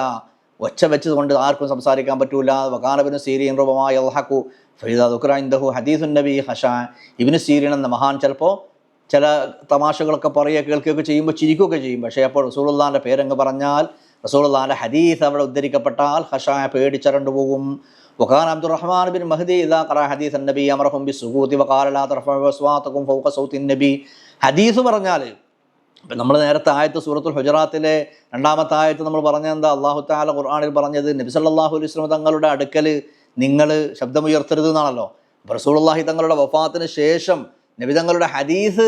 ഒച്ച വെച്ചതുകൊണ്ട് ആർക്കും സംസാരിക്കാൻ പറ്റൂല. വകാന ഇബ്നു സീരീൻ റബമാ യൽഹഖു ഫഇദാ ദുക്ര ഇൻദഹു ഹദീസുൻ നബി ഖശാ. ഇബ്നു സീരീൻ എന്ന മഹാൻ ചിലപ്പോൾ ചില തമാശകളൊക്കെ പറയുക കേൾക്കുകയൊക്കെ ചെയ്യുമ്പോൾ ചിരിക്കുകയൊക്കെ ചെയ്യും. പക്ഷേ അപ്പോൾ റസൂലുള്ളാഹിൻ്റെ പേരങ്ങ് പറഞ്ഞാൽ, റസൂലുള്ളാഹിൻ്റെ ഹദീസ് അവിടെ ഉദ്ധരിക്കപ്പെട്ടാൽ ഖശായ പേടിച്ചരണ്ടു പോകും. വകാന അബ്ദുറഹ്മാൻ ബിൻ മഹ്ദി ഇദാ ഖറഅ ഹദീസൻ നബി അമറഹും ബിസ്സുകൂതി വഖാല ലാ തർഫഉ അസ്വാതകും ഫൗക സൗത്തിൻ നബി. ഹദീസ് പറഞ്ഞാൽ ഇപ്പം നമ്മൾ നേരത്തെ ആയത്ത് സൂറത്തുൽ ഹുജറാത്തിലെ 2ാമത്തെ ആയത്ത് നമ്മൾ പറഞ്ഞെന്താ, അല്ലാഹു തആല ഖുർആനിൽ പറഞ്ഞത് നബി സല്ലല്ലാഹു അലൈഹി വസല്ലം തങ്ങളുടെ അടുക്കൽ നിങ്ങൾ ശബ്ദമുയർത്തരുത് എന്നാണല്ലോ. റസൂലുള്ളാഹി തങ്ങളുടെ വഫാത്തിന് ശേഷം നബി തങ്ങളുടെ ഹദീസ്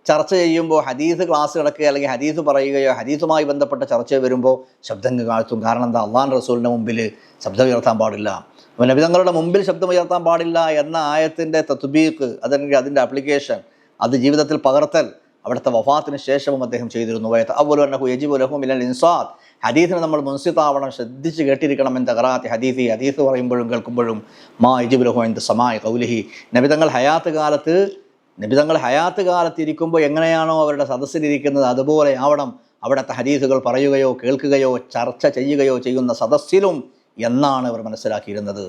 ചർച്ച ചെയ്യുമ്പോൾ, ഹദീസ് ക്ലാസ് കിടക്കുക അല്ലെങ്കിൽ ഹദീസ് പറയുകയോ ഹദീസുമായി ബന്ധപ്പെട്ട ചർച്ച വരുമ്പോൾ ശബ്ദം കാഴ്ത്തും. കാരണം എന്താ, അള്ളാഹുവിൻ്റെ റസൂലിൻ്റെ മുമ്പിൽ ശബ്ദം ഉയർത്താൻ പാടില്ല. അപ്പോൾ നബി തങ്ങളുടെ മുമ്പിൽ ശബ്ദം ഉയർത്താൻ പാടില്ല എന്ന ആയത്തിൻ്റെ തത്ബീഖ്, അല്ലെങ്കിൽ അതിൻ്റെ ആപ്ലിക്കേഷൻ, അത് ജീവിതത്തിൽ പകർത്തൽ അവിടുത്തെ വഫാത്തിന് ശേഷവും അദ്ദേഹം ചെയ്തിരുന്നു. ഹദീസിന് നമ്മൾ മുൻസിത്താവണം, ശ്രദ്ധിച്ച് കേട്ടിരിക്കണം. എന്ന് ഖറാഅത്തി ഹദീസി, ഹദീസ് പറയുമ്പോഴും കേൾക്കുമ്പോഴും മാ യജിബു ലഹു ഇൻദ സമാഇ ഖൗലിഹി. നബി തങ്ങൾ ഹയാത്ത് കാലത്ത് ഇരിക്കുമ്പോൾ എങ്ങനെയാണോ അവരുടെ സദസ്സിലിരിക്കുന്നത് അതുപോലെ ആവണം അവിടുത്തെ ഹദീസുകൾ പറയുകയോ കേൾക്കുകയോ ചർച്ച ചെയ്യുകയോ ചെയ്യുന്ന സദസ്സിലും എന്നാണ് അവർ മനസ്സിലാക്കിയിരുന്നത്.